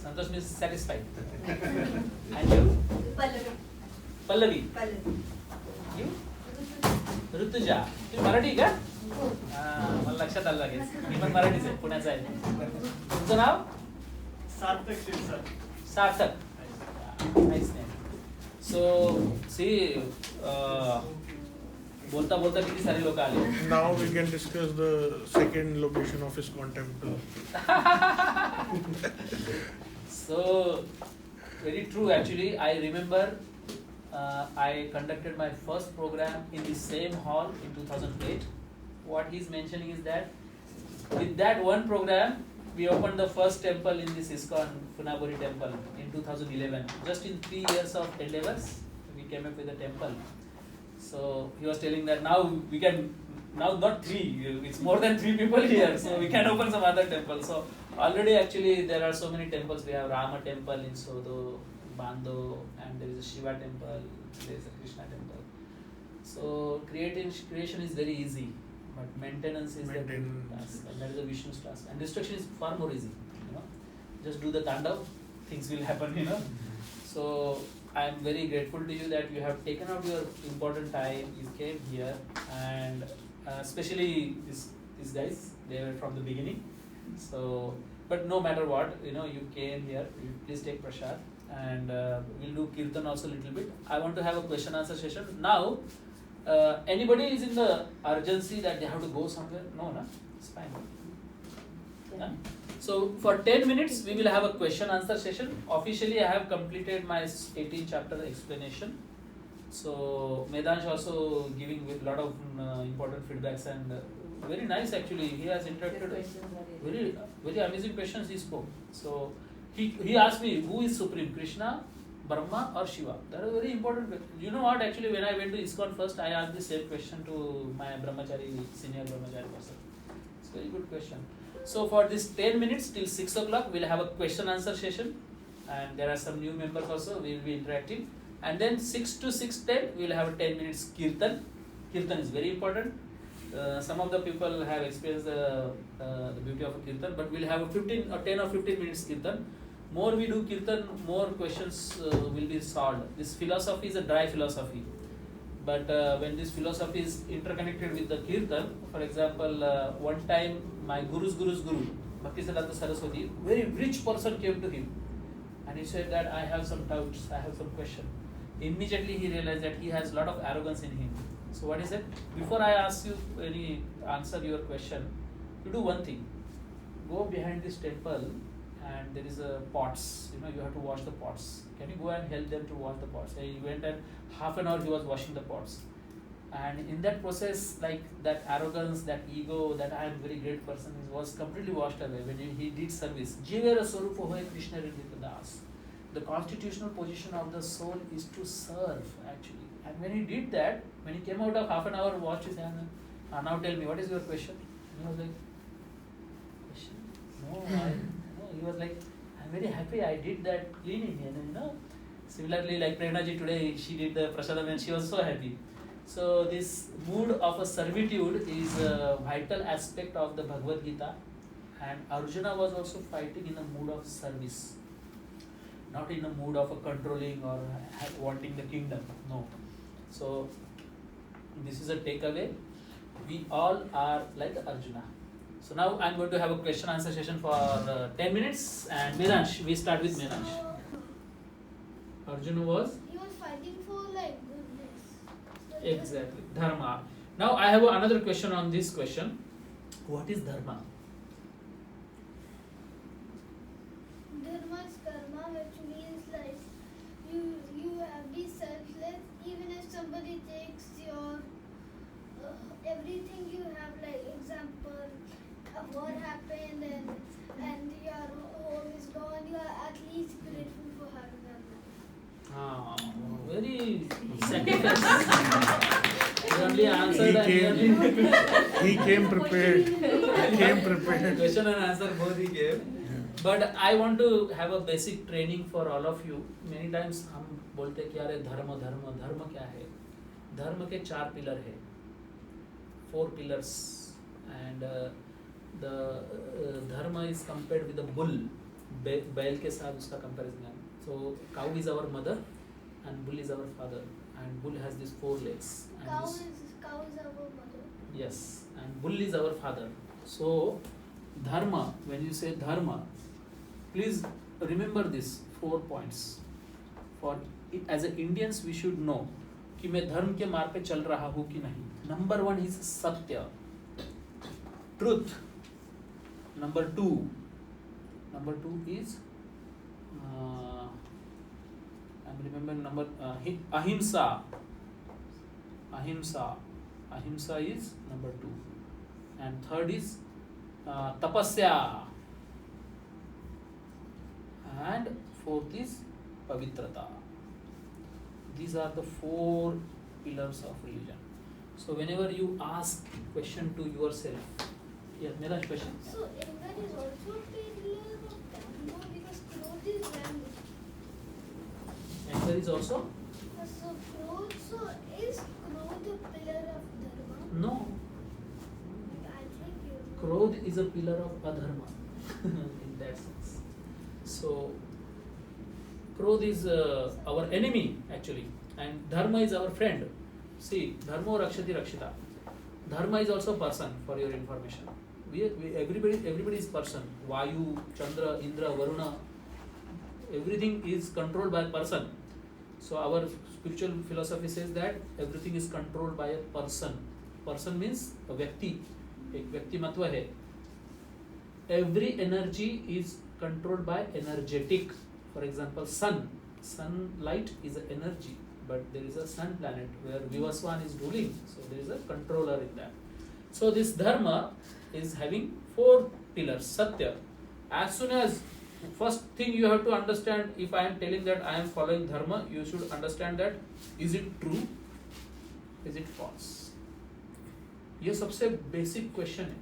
Santosh means satisfied. And you? Pallavi. You? Rutuja. तुम्ही मराठी का? मला लक्षात आलं लगेच. मी पण मराठीच आहे, पुण्याचा आहे. तुमचं नाव? सार्थक. Nice name. So see, बोलता किती सारे लोक आले. Now we can discuss the second location of ISKCON temple. So very true actually. I remember I conducted my first program in the same hall in 2008. What he's mentioning is that with that one program, we opened the first temple in this ISKCON Funaburi temple in 2011. Just in 3 years of endeavors, we came up with a temple. So he was telling that now we can, now not 3, it's more than 3 people here, so we can open some other temple. So already actually there are so many temples. We have Rama temple in Sodo, Bando, and there is a Shiva temple, there is a Krishna temple. So creation is very easy, but maintenance is the task, and that is the Vishnu's task. And destruction is far more easy. Just do the tandav, things will happen. So I am very grateful to you that you have taken out your important time. You came here, and especially this these guys. They were from the beginning. So, but no matter what, you came here. You please take prasad, and we'll do kirtan also a little bit. I want to have a question answer session now. Anybody is in the urgency that they have to go somewhere? No, no, it's fine. Yeah. So for 10 minutes we will have a question answer session. Officially I have completed my 18 chapter explanation. So Medansh also giving with lot of important feedbacks and very nice actually. He has interacted very very amazing questions he spoke. So he asked me who is supreme, Krishna, Brahma or Shiva. That is very important question. You know what, actually when I went to ISKCON first, I asked the same question to my brahmachari, senior brahmachari person. It's a very good question. So for this 10 minutes till 6 o'clock, we'll have a question answer session, and there are some new members also, we will be interacting. And then 6 to 6:10, we'll have a 10 minutes kirtan. Kirtan is very important. Some of the people have experienced the beauty of a kirtan, but we'll have a 10 or 15 minutes kirtan. More we do kirtan, more questions will be solved. This philosophy is a dry philosophy. But when this philosophy is interconnected with the kirtan, for example, one time my guru's guru, Bhaktisiddhanta Saraswati, very rich person came to him, and he said that I have some doubts, I have some question. Immediately he realized that he has a lot of arrogance in him. So what he said, before I ask you answer your question, you do one thing. Go behind this temple, and there is a pots. You have to wash the pots. Can you go and help them to wash the pots? And he went and half an hour he was washing the pots. And in that process, like that arrogance, that ego, that I am very great person, was completely washed away when he did service. Jivera Swarupa Hoy Krishna Ridhika Das. The constitutional position of the soul is to serve actually. And when he did that, when he came out of half an hour, washed his hand, now tell me, what is your question? He was like, question? No, he was like, I'm very happy I did that cleaning, Similarly, like Prerna ji today, she did the prasadam and she was so happy. So this mood of a servitude is a vital aspect of the Bhagavad Gita, and Arjuna was also fighting in a mood of service, not in a mood of a controlling or wanting the kingdom. No. So this is a takeaway. We all are like Arjuna. So now I'm going to have a question answer session for 10 minutes, and Medansh, we start with Medansh. Arjuna was? He was fighting for like goodness. So Exactly. Dharma. Now I have another question on this question. What is Dharma? Dharma is karma, which means like you have to be selfless. Even if somebody takes your everything you have, like example, a war happened and your home is gone, you are at least grateful for having that. Very sacrifice. You only answered He came prepared. Question and answer both he gave. But I want to have a basic training for all of you. Many times हम बोलते कि यार धर्म क्या है? धर्म के 4 pillar है, 4 pillars, and the dharma is compared with the bull. बैल के साथ उसका comparison है. So cow is our mother and bull is our father, and bull has these 4 legs. And Cow is our mother. Yes, and bull is our father. So dharma, when you say dharma, please remember this 4 points. For it, as a Indians we should know कि मैं धर्म के मार्ग पे चल रहा हूँ कि नहीं. Number 1 is सत्य, truth. Number 2 is I'm remembering number ahimsa. Ahimsa is number 2, and third is tapasya, and fourth is pavitrata. These are the 4 pillars of religion. So whenever you ask question to yourself, Medansh question. So anger is also a pillar of dharma because growth is language. Anger is also? So is growth a pillar of dharma? No. I think you. Krodh is a pillar of adharma in that sense. So Krodh is our enemy actually, and dharma is our friend. See, dharma rakshati rakshita. Dharma is also person, for your information. Everybody is person. Vayu, Chandra, Indra, Varuna, everything is controlled by person. So our spiritual philosophy says that everything is controlled by a person. Person means a vyakti, एक व्यक्तिमत्व है. Every energy is controlled by energetic. For example, sunlight is an energy, but there is a sun planet where Vivaswan is ruling, so there is a controller in that. So this dharma is having 4 pillars. Satya. As soon as first thing you have to understand, if I am telling that I am following dharma, you should understand that is it true, is it false. ये सबसे basic question है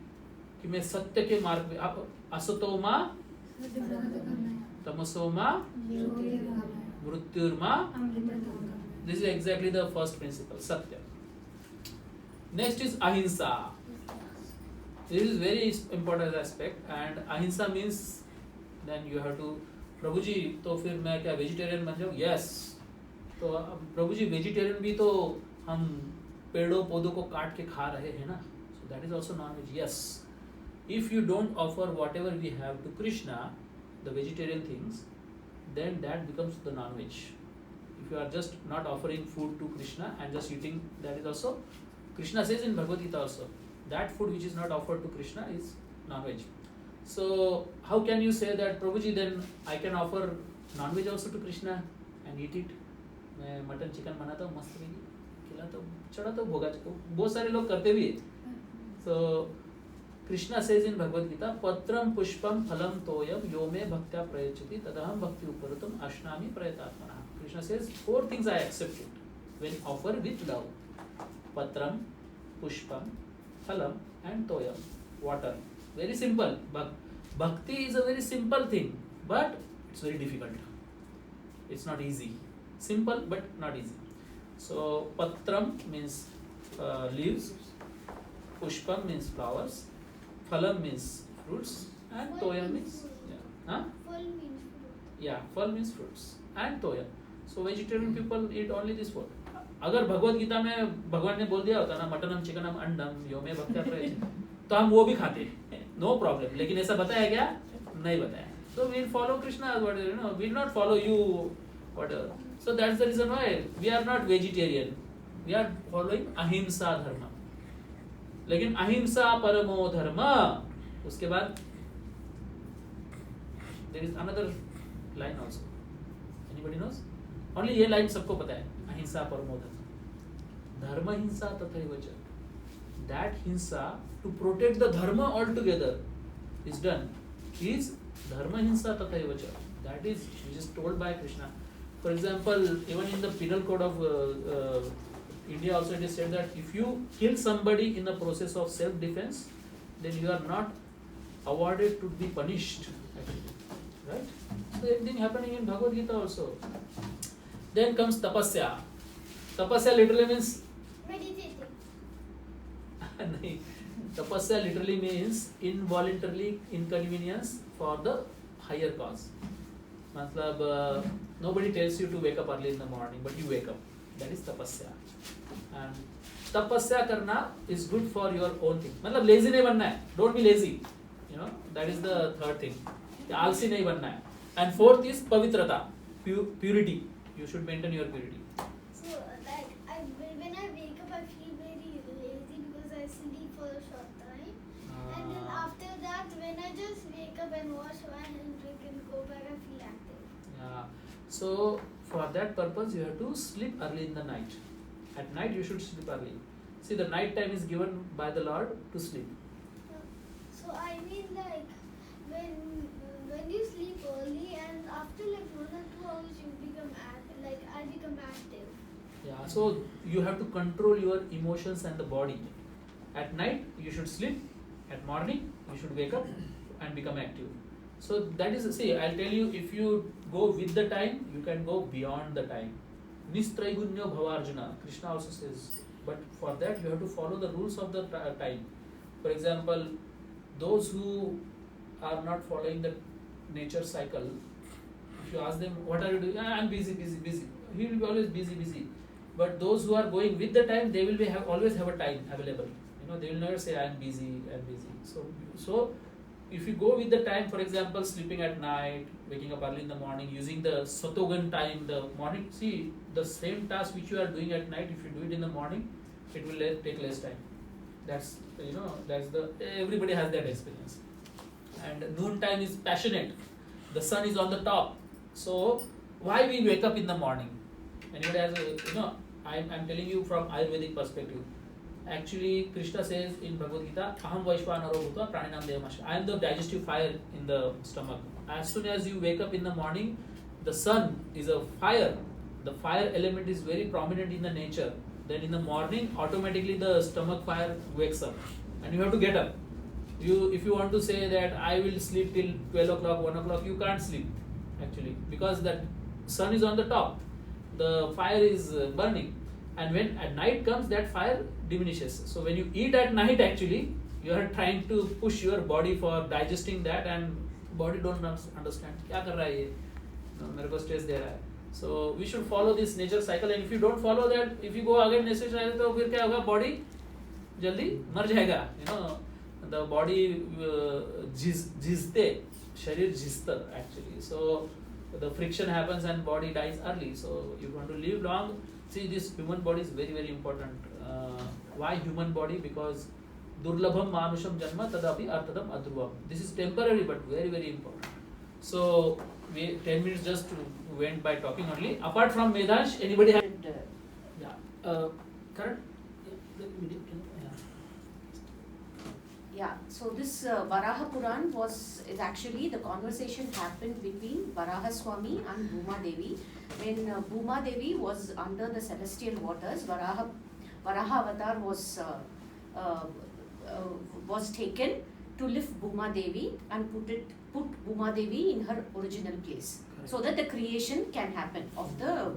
कि मैं सत्य के मार्ग में, आप असतोमा तमसोमा मृत्युर्मा, this is exactly the first principle, satya. Next is ahimsa. This is very important aspect, and ahimsa means then you have to, प्रभु जी तो फिर मैं क्या वेजिटेरियन बन जाऊँ? Yes. तो प्रभु जी वेजिटेरियन भी तो हम पेड़ों पौधों को काट के खा रहे हैं ना, so that is also non-veg. Yes, if you don't offer whatever we have to Krishna, the vegetarian things, then that becomes the non-veg. If you are just not offering food to Krishna and just eating, that is also, Krishna says in Bhagavad Gita also, that food which is not offered to Krishna is non-veg. So how can you say that Prabhuji then I can offer non-veg also to Krishna and eat it? मैं mutton chicken बनाता हूँ मस्त में खिलाता हूँ चढ़ाता हूँ भोगा, बहुत सारे लोग करते भी है. So Krishna says in Bhagavad Gita, patram pushpam phalam toyam yome bhaktya prayachati tadaham bhakti uparatam ashnami prayatatmana. Krishna says 4 things I accept it when offered with love. Patram, pushpam, phalam and toyam, water. Very simple. Bhakti is a very simple thing, but it's very difficult. It's not easy. Simple but not easy. So patram means leaves, pushpam means flowers, phalam means fruits, and toyam means Full means fruit. yeah, phal means fruits and toyam. So vegetarian people eat only this food. अगर भगवत गीता में भगवान ने बोल दिया होता ना मटनम चिकनम अंडम योमे भक्त्या प्रयच्छ, तो हम वो भी खाते हैं, नो प्रॉब्लम. लेकिन ऐसा बताया क्या? नहीं बताया. So we'll follow Krishna, we'll not follow you whatever. So that's the reason why we are not vegetarian. We are following ahimsa dharma. लेकिन अहिंसा परमो धर्म, उसके बाद there is another line also. Anybody knows? Only ये line सबको पता है. अहिंसा परमो धर्म. धर्म हिंसा तथैव च. That hinsa to protect the dharma altogether is done. Is dharma hinsa tathaiva cha. That is which is told by Krishna. For example, even in the penal code of India also it is said that if you kill somebody in the process of self-defense, then you are not awarded to be punished. Actually. Right? So everything happening in Bhagavad Gita also. Then comes tapasya. Tapasya literally means Meditating. नहीं, tapasya literally means involuntarily inconvenience for the higher cause. मतलब nobody tells you to wake up early in the morning, but you wake up. That is tapasya. And tapasya करना is good for your own thing. मतलब lazy नहीं बनना है. Don't be lazy. That is the third thing. आलसी नहीं बनना है. And fourth is pavitrata, purity. You should maintain your purity. So, like, when I wake up, I feel very lazy because I sleep for a short time. And then after that, when I just wake up and wash my hands and go back, I feel active. Yeah. So for that purpose, you have to sleep early in the night. At night, you should sleep early. See, the night time is given by the Lord to sleep. So I mean, like, when you sleep early and after like 1 or 2 hours, you become I become active. Yeah. So you have to control your emotions and the body. At night, you should sleep. At morning, you should wake up and become active. So that is, see, I'll tell you, if you go with the time, you can go beyond the time. Nistraigunya bhavarjuna, Krishna also says. But for that, you have to follow the rules of the time. For example, those who are not following the nature cycle, if you ask them, what are you doing? I'm busy. He will be always busy. But those who are going with the time, they will be always have a time available. they will never say I'm busy. So if you go with the time, for example, sleeping at night, waking up early in the morning, using the Satogan time, the morning, see the same task which you are doing at night, if you do it in the morning, it will take less time. That's everybody has that experience. And noon time is passionate. The sun is on the top. So why we wake up in the morning? Anybody has I'm telling you from Ayurvedic perspective. Actually, Krishna says in Bhagavad Gita, Aham Vaishvanaro Bhutva Praninam Devamasha. I am the digestive fire in the stomach. As soon as you wake up in the morning, the sun is a fire. The fire element is very prominent in the nature. Then in the morning, automatically the stomach fire wakes up. And you have to get up. If you want to say that I will sleep till 12 o'clock, 1 o'clock, you can't sleep actually. Because that sun is on the top. The fire is burning. And when at night comes, that fire diminishes. So when you eat at night, actually, you are trying to push your body for digesting that, and body don't understand. क्या कर रहा है ये? मेरे को stress दे रहा है. So we should follow this nature cycle, and if you don't follow that, if you go against nature cycle, तो फिर क्या होगा? Body जल्दी मर जाएगा. The body झिजते, शरीर झिजता actually. So the friction happens and body dies early. So you want to live long. See, this human body is very, very important. Why human body? Because durlabham manusham janma tadapi artadam adruvam. This is temporary but very, very important. So we 10 minutes just went by talking only. Apart from Vedansh, anybody has current? Yeah, so this Varaha Puran is actually the conversation happened between Varaha Swami and Bhuma Devi. When Bhuma Devi was under the celestial waters, Varaha Avatar was taken to lift Bhuma Devi and put Bhuma Devi in her original place. Correct. So that the creation can happen of the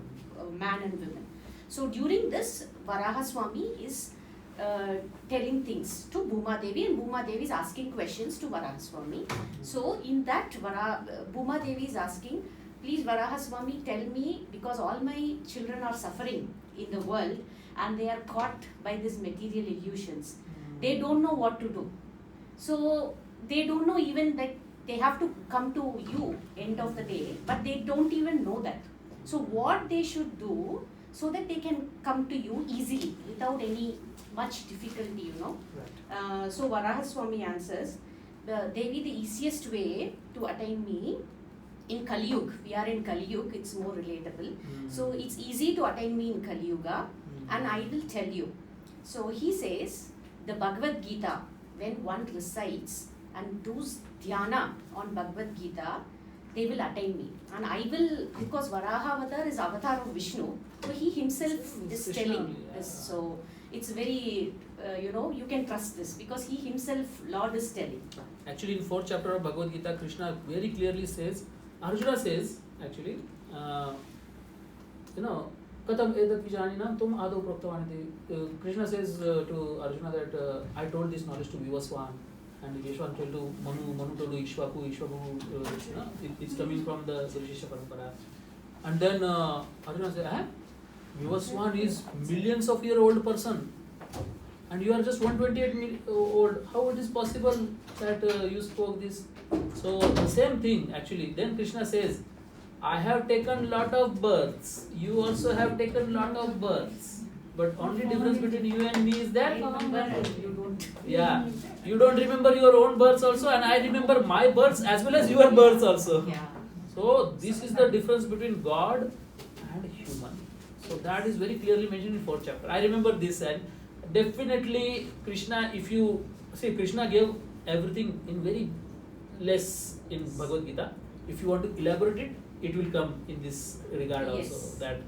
man and women. So during this, Varaha Swami is telling things to Bhuma Devi, and Bhuma Devi is asking questions to Varaha Swami. So in that, Bhuma Devi is asking, please Varaha Swami, tell me, because all my children are suffering in the world and they are caught by these material illusions. They don't know what to do. So they don't know even that they have to come to you end of the day, but they don't even know that. So what they should do so that they can come to you easily without any much difficulty, Right. So Varaha Swami answers, Devi, the easiest way to attain me in Kali Yuga, we are in Kali Yuga, it's more relatable. So it's easy to attain me in Kali Yuga, and I will tell you. So he says, the Bhagavad Gita, when one recites and does dhyana on Bhagavad Gita, they will attain me. And I will, because Varaha Avatar is avatar of Vishnu, so he himself is telling this. So it's very, you can trust this because he himself, Lord, is telling. Actually, in 4th chapter of Bhagavad Gita, Krishna very clearly says, Arjuna says, actually, Katam edat vijanina tum adu praktavani. Krishna says to Arjuna that I told this knowledge to Vivaswan, and Vivaswan told to Manu told to Ishwaku, it's coming from the Surishya Parampara. And then Arjuna said, Vivaswan is millions of year old person, and you are just 128 old. How it is possible that you spoke this? So the same thing actually. Then Krishna says, I have taken lot of births. You also have taken lot of births. But only difference between you and me is that you don't. Yeah, you don't remember your own births also, and I remember my births as well as your births also. Yeah. So this is the difference between God and human. So that is very clearly mentioned in 4th chapter. I remember this, and definitely Krishna, if you see, Krishna gave everything in very less in Bhagavad Gita. If you want to elaborate it, it will come in this regard Yes. also. That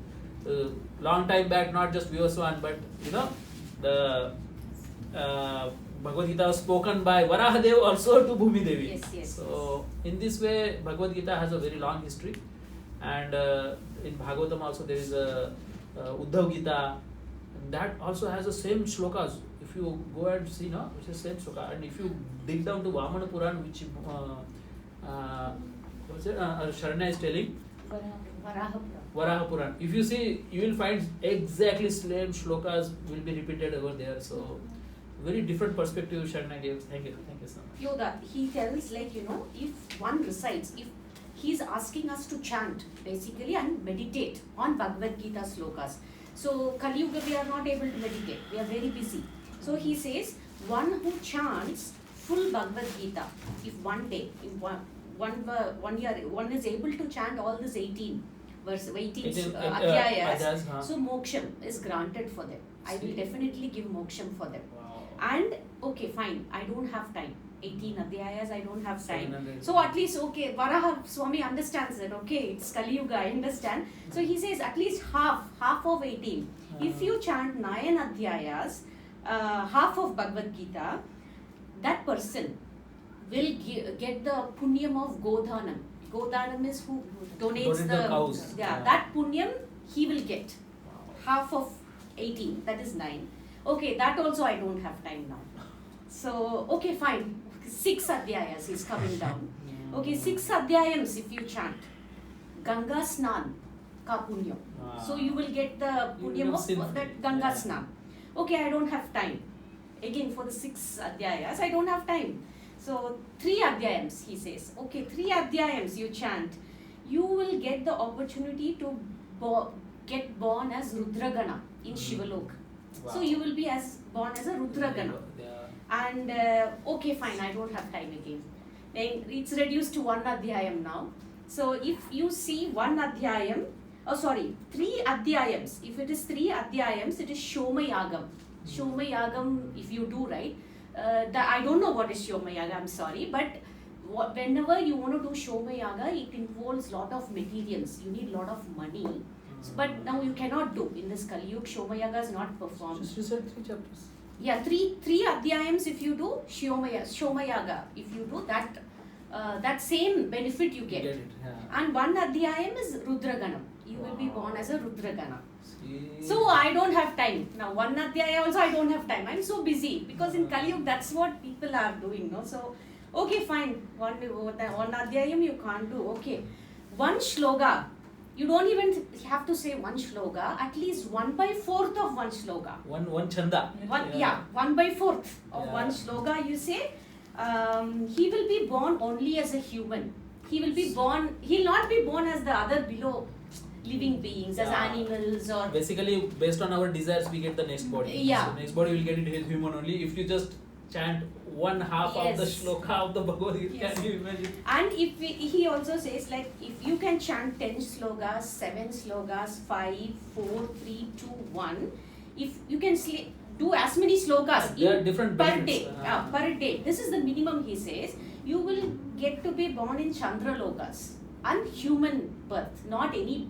long time back, not just Vivaswan, but the Bhagavad Gita was spoken by Varahadev also to Bhumi Devi. Yes. So in this way, Bhagavad Gita has a very long history, and in Bhagavatam also there is a Uddhav Gita, and that also has the same shlokas. If you go and see, which is the same shloka, and if you dig down to Vamana Puran, which Sharanya is telling, Varaha Puran. If you see, you will find exactly same shlokas will be repeated over there. So very different perspective Sharna gave. Thank you so much. Yoga, he tells like, if one recites, if he's asking us to chant basically and meditate on Bhagavad Gita slokas. So Kali Yuga we are not able to meditate, we are very busy. So he says, one who chants full Bhagavad Gita, if one day, if one year, one is able to chant all this 18 adhyayas, so moksham is granted for them. I will definitely give moksham for them. Wow. And okay, fine, I don't have time. 18 adhyayas, I don't have time. 700. So at least, okay, Varaha Swami understands it, okay, it's Kali Yuga, I understand. So he says at least half of 18. If you chant 9 adhyayas, half of Bhagavad Gita, that person will get the punyam of Godhanam. Godhanam is who donates the cows. That punyam he will get. Half of 18, that is 9. Okay, that also I don't have time now. So, okay, fine. 6 adhyayas is coming down. Okay, 6 adhyayams if you chant. Ganga Snan ka punyam. So you will get the punyam of that Ganga Snan. Okay, I don't have time. Again, for the 6 adhyayas, I don't have time. So 3 adhyayams, he says. Okay, 3 adhyayams you chant. You will get the opportunity to get born as Rudragana in Shivalok. Wow. So you will be born as a Rudragana. And okay, fine, I don't have time again. Then it's reduced to 1 adhyayam now. So if you see 1 adhyayam, 3 adhyayams. If it is 3 adhyayams, it is Shoma Yagam. Shoma Yagam, if you do, right? I don't know what is Shoma Yaga, I'm sorry, but whenever you want to do Shoma Yaga, it involves lot of materials. You need lot of money. But now you cannot do. In this Kali Yuga, Shoma Yaga is not performed. Just recite 3 chapters. Yeah, three adhyayams if you do Shoma Yaga. If you do that, that same benefit you get. Get it, yeah. And 1 adhyayam is Rudraganam. You will be born as a Rudragana. See. So I don't have time. Now 1 adhyaya also I don't have time. I'm so busy because in Kali Yuga that's what people are doing. No? So, okay, fine. 1 adhyayam you can't do. Okay. 1 shloka. You don't even have to say 1 shloka. At least 1/4 of 1 shloka. One chanda. 1/4 of 1 shloka you say. He will be born only as a human. He'll not be born as the other below living beings, as animals or... Basically, based on our desires, we get the next body. Yeah. So next body will get it as human only. If you just chant 1/2 of the shloka of the Bhagavad Gita, Yes. can you imagine? And if he also says like, if you can chant 10 slokas, 7 slokas, 5, 4, 3, 2, 1, if you can do as many slokas There are different per benefits. day, per day. This is the minimum he says. You will get to be born in Chandra Lokas and human birth, not any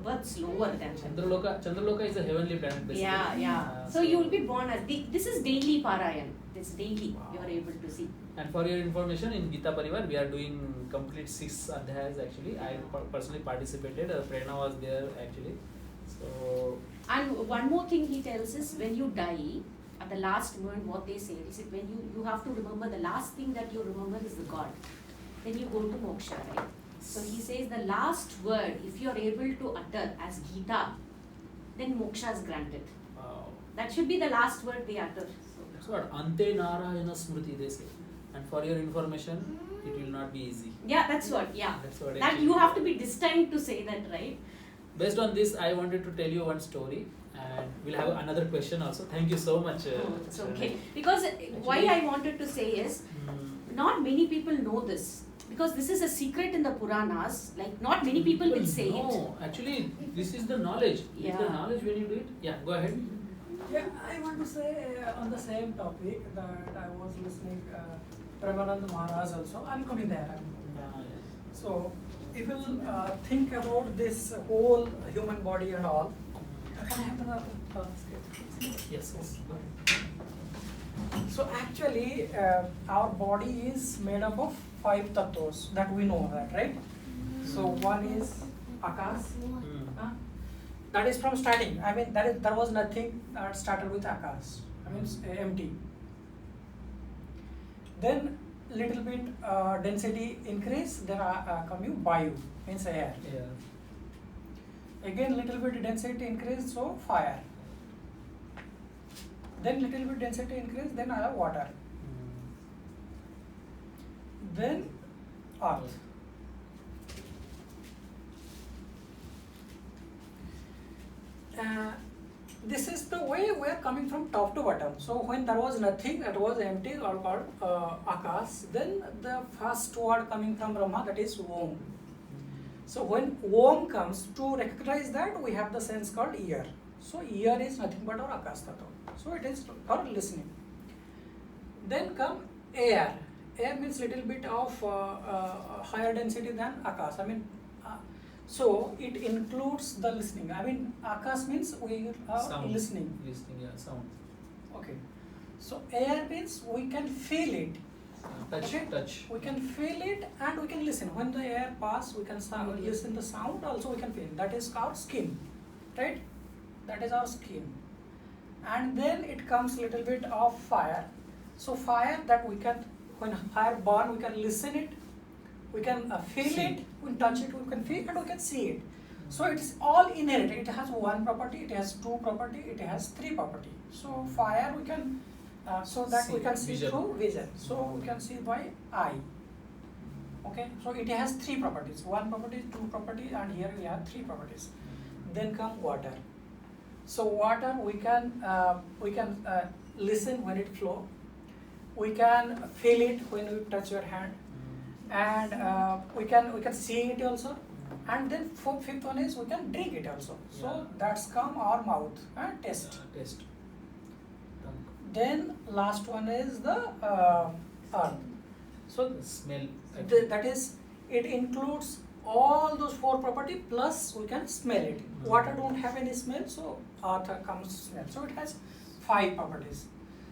births lower than Chandra. Chandraloka is a heavenly planet basically. Yeah. So you will be born as this is daily Parayan. This daily you are able to see. And for your information, in Gita Parivar, we are doing complete 6 adhyayas actually. I personally participated. Prerna was there actually. So. And one more thing he tells is when you die, at the last moment, what they say is when you have to remember the last thing that you remember is the God. Then you go to moksha, right? So he says the last word, if you are able to utter as Gita, then moksha is granted. Wow. That should be the last word they utter. That's what Ante Narayana Smriti they say. And for your information, it will not be easy. Yeah, that's what. Yeah, That's what that actually- you have to be destined to say that, right? Based on this, I wanted to tell you one story, and we'll have another question also. Thank you so much. It's okay. Because why I wanted to say is, not many people know this. Because this is a secret in the Puranas, like not many people will say it. No, actually, this is the knowledge. It's the Yeah. knowledge when you do it. Yeah, go ahead. Yeah, I want to say on the same topic that I was listening Premanand Maharaj also. I'm coming there. So, if you think about this whole human body and all, can I have another sketch? Yes. So actually, our body is made up of 5 tattvas that we know that, right? So one is Akas. That is from starting. I mean, there was nothing that started with Akas. I mean, it's empty. Then little bit density increase. Then come you Vayu, means air. Yeah. Again, little bit density increase, so fire. then little bit density increase, then I have water, then earth. This is the way we are coming from top to bottom. So when there was nothing, it was empty or called Akas. Then the first word coming from Brahma, that is Om. So when Om comes, to recognize that, we have the sense called ear. So ear is nothing but our Akas Tattva. So it is for listening. Then come air. Air means little bit of higher density than Akas. So it includes the listening. Akas means we are Sound. listening. Listening, yeah, sound. Okay. So air means we can feel it. Touch, Okay. touch. We can feel it and we can listen. When the air passes, we can listen the sound. Also we can feel. That is called skin, right? That is our skin. And then it comes little bit of fire. So fire, that we can, when fire burn, we can listen it. We can feel See. it, we can touch it, we can feel, and we can see it. So it is all inherent. It has one property, it has two property, it has three property. So fire we can, so that we See, can see vision. through vision. So we can see by eye. Okay, so it has three properties. One property, two property, and here we have three properties. Then come water. So water we can listen when it flow. We can feel it when we touch your hand. And we can see it also, and then fifth one is we can drink it also. So Yeah. that's come our mouth and taste. Taste. Tongue. Then last one is the earth. So The smell. that is, it includes all those four property plus we can smell it. Water don't have any smell, so earth comes smell. So it has 5 properties.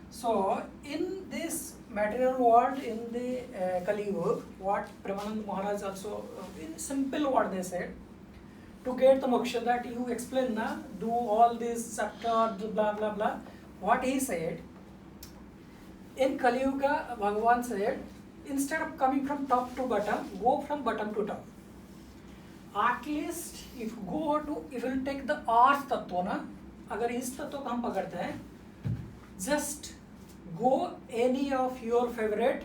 So in this material world, in the Kali Yuga, what Premanand Maharaj also, in simple word they said, to get the moksha, that you explain na, do all this chapter, blah blah blah. What he said, in Kali Yuga, Bhagavan said, instead of coming from top to bottom, go from bottom to top. At least if you take the earth tattva na, अगर इस तत्व को हम पकड़ते हैं, just go any of your favorite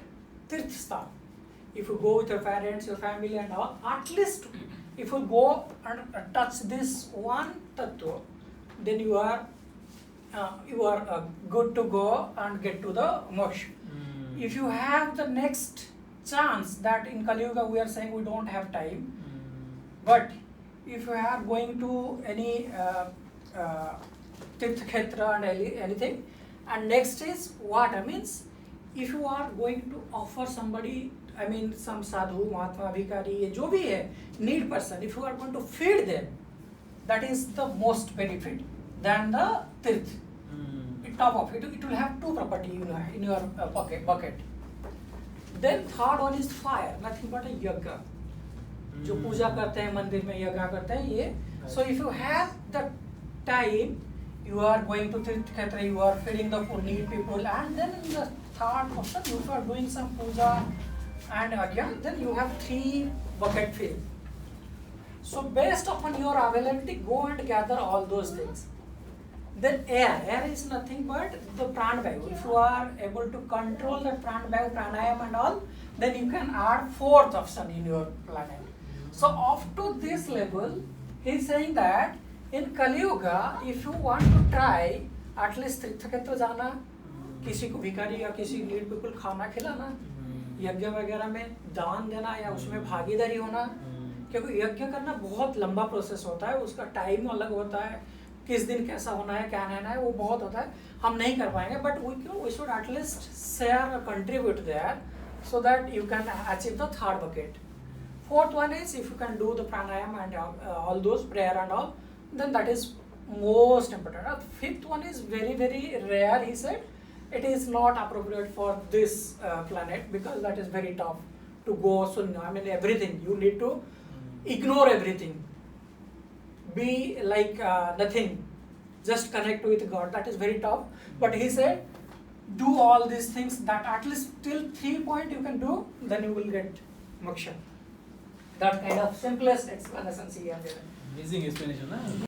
tirth sthan. If you go with your parents, your family and all, at least if you go and touch this one tattva, then you are good to go and get to the moksha. If you have the next chance, that in Kali Yuga we are saying we don't have time, but if you are going to any tirth khetra and anything, and next is water, means if you are going to offer somebody, some sadhu, mahatma, bhikari, jo bhi hai, need person, if you are going to feed them, that is the most benefit than the tirth. Top of it, it will have 2 property in your bucket. Then third one is fire, nothing but a yagya. जो पूजा करते हैं मंदिर में, यज्ञ करते हैं ये. So if you have the time, you are going to tirth khetra, you are feeding the poor need people, and then in the third option, if you are doing some puja and yajna, then you have 3 bucket fill. So based upon your availability, go and gather all those things. Then air is nothing but the pranavayu. If you are able to control the pranavayu, pranayam and all, then you can add 4th option in your planet. So up to this level, he is saying that in Kali Yuga, if you want to try at least tirth khetra जाना, किसी को भिखारी या किसी need people खाना खिलाना, यज्ञ वगैरह में दान देना या उसमें भागीदारी होना, क्योंकि यज्ञ करना बहुत लंबा प्रोसेस होता है, उसका टाइम अलग होता है, किस दिन कैसा होना है, क्या रहना है, वो बहुत होता है, हम नहीं कर पाएंगे, but we should at least share or contribute there so that you can achieve the 3rd bucket. 4th one is if you can do the pranayam and all those prayer and all, then that is most important. 5th one is very very rare, he said. It is not appropriate for this planet because that is very tough to go. So everything you need to ignore everything, be like nothing, just connect with God. That is very tough. But he said, do all these things that at least till 3 point you can do, then you will get moksha. That kind of simplest explanations he has given. Amazing explanation, huh?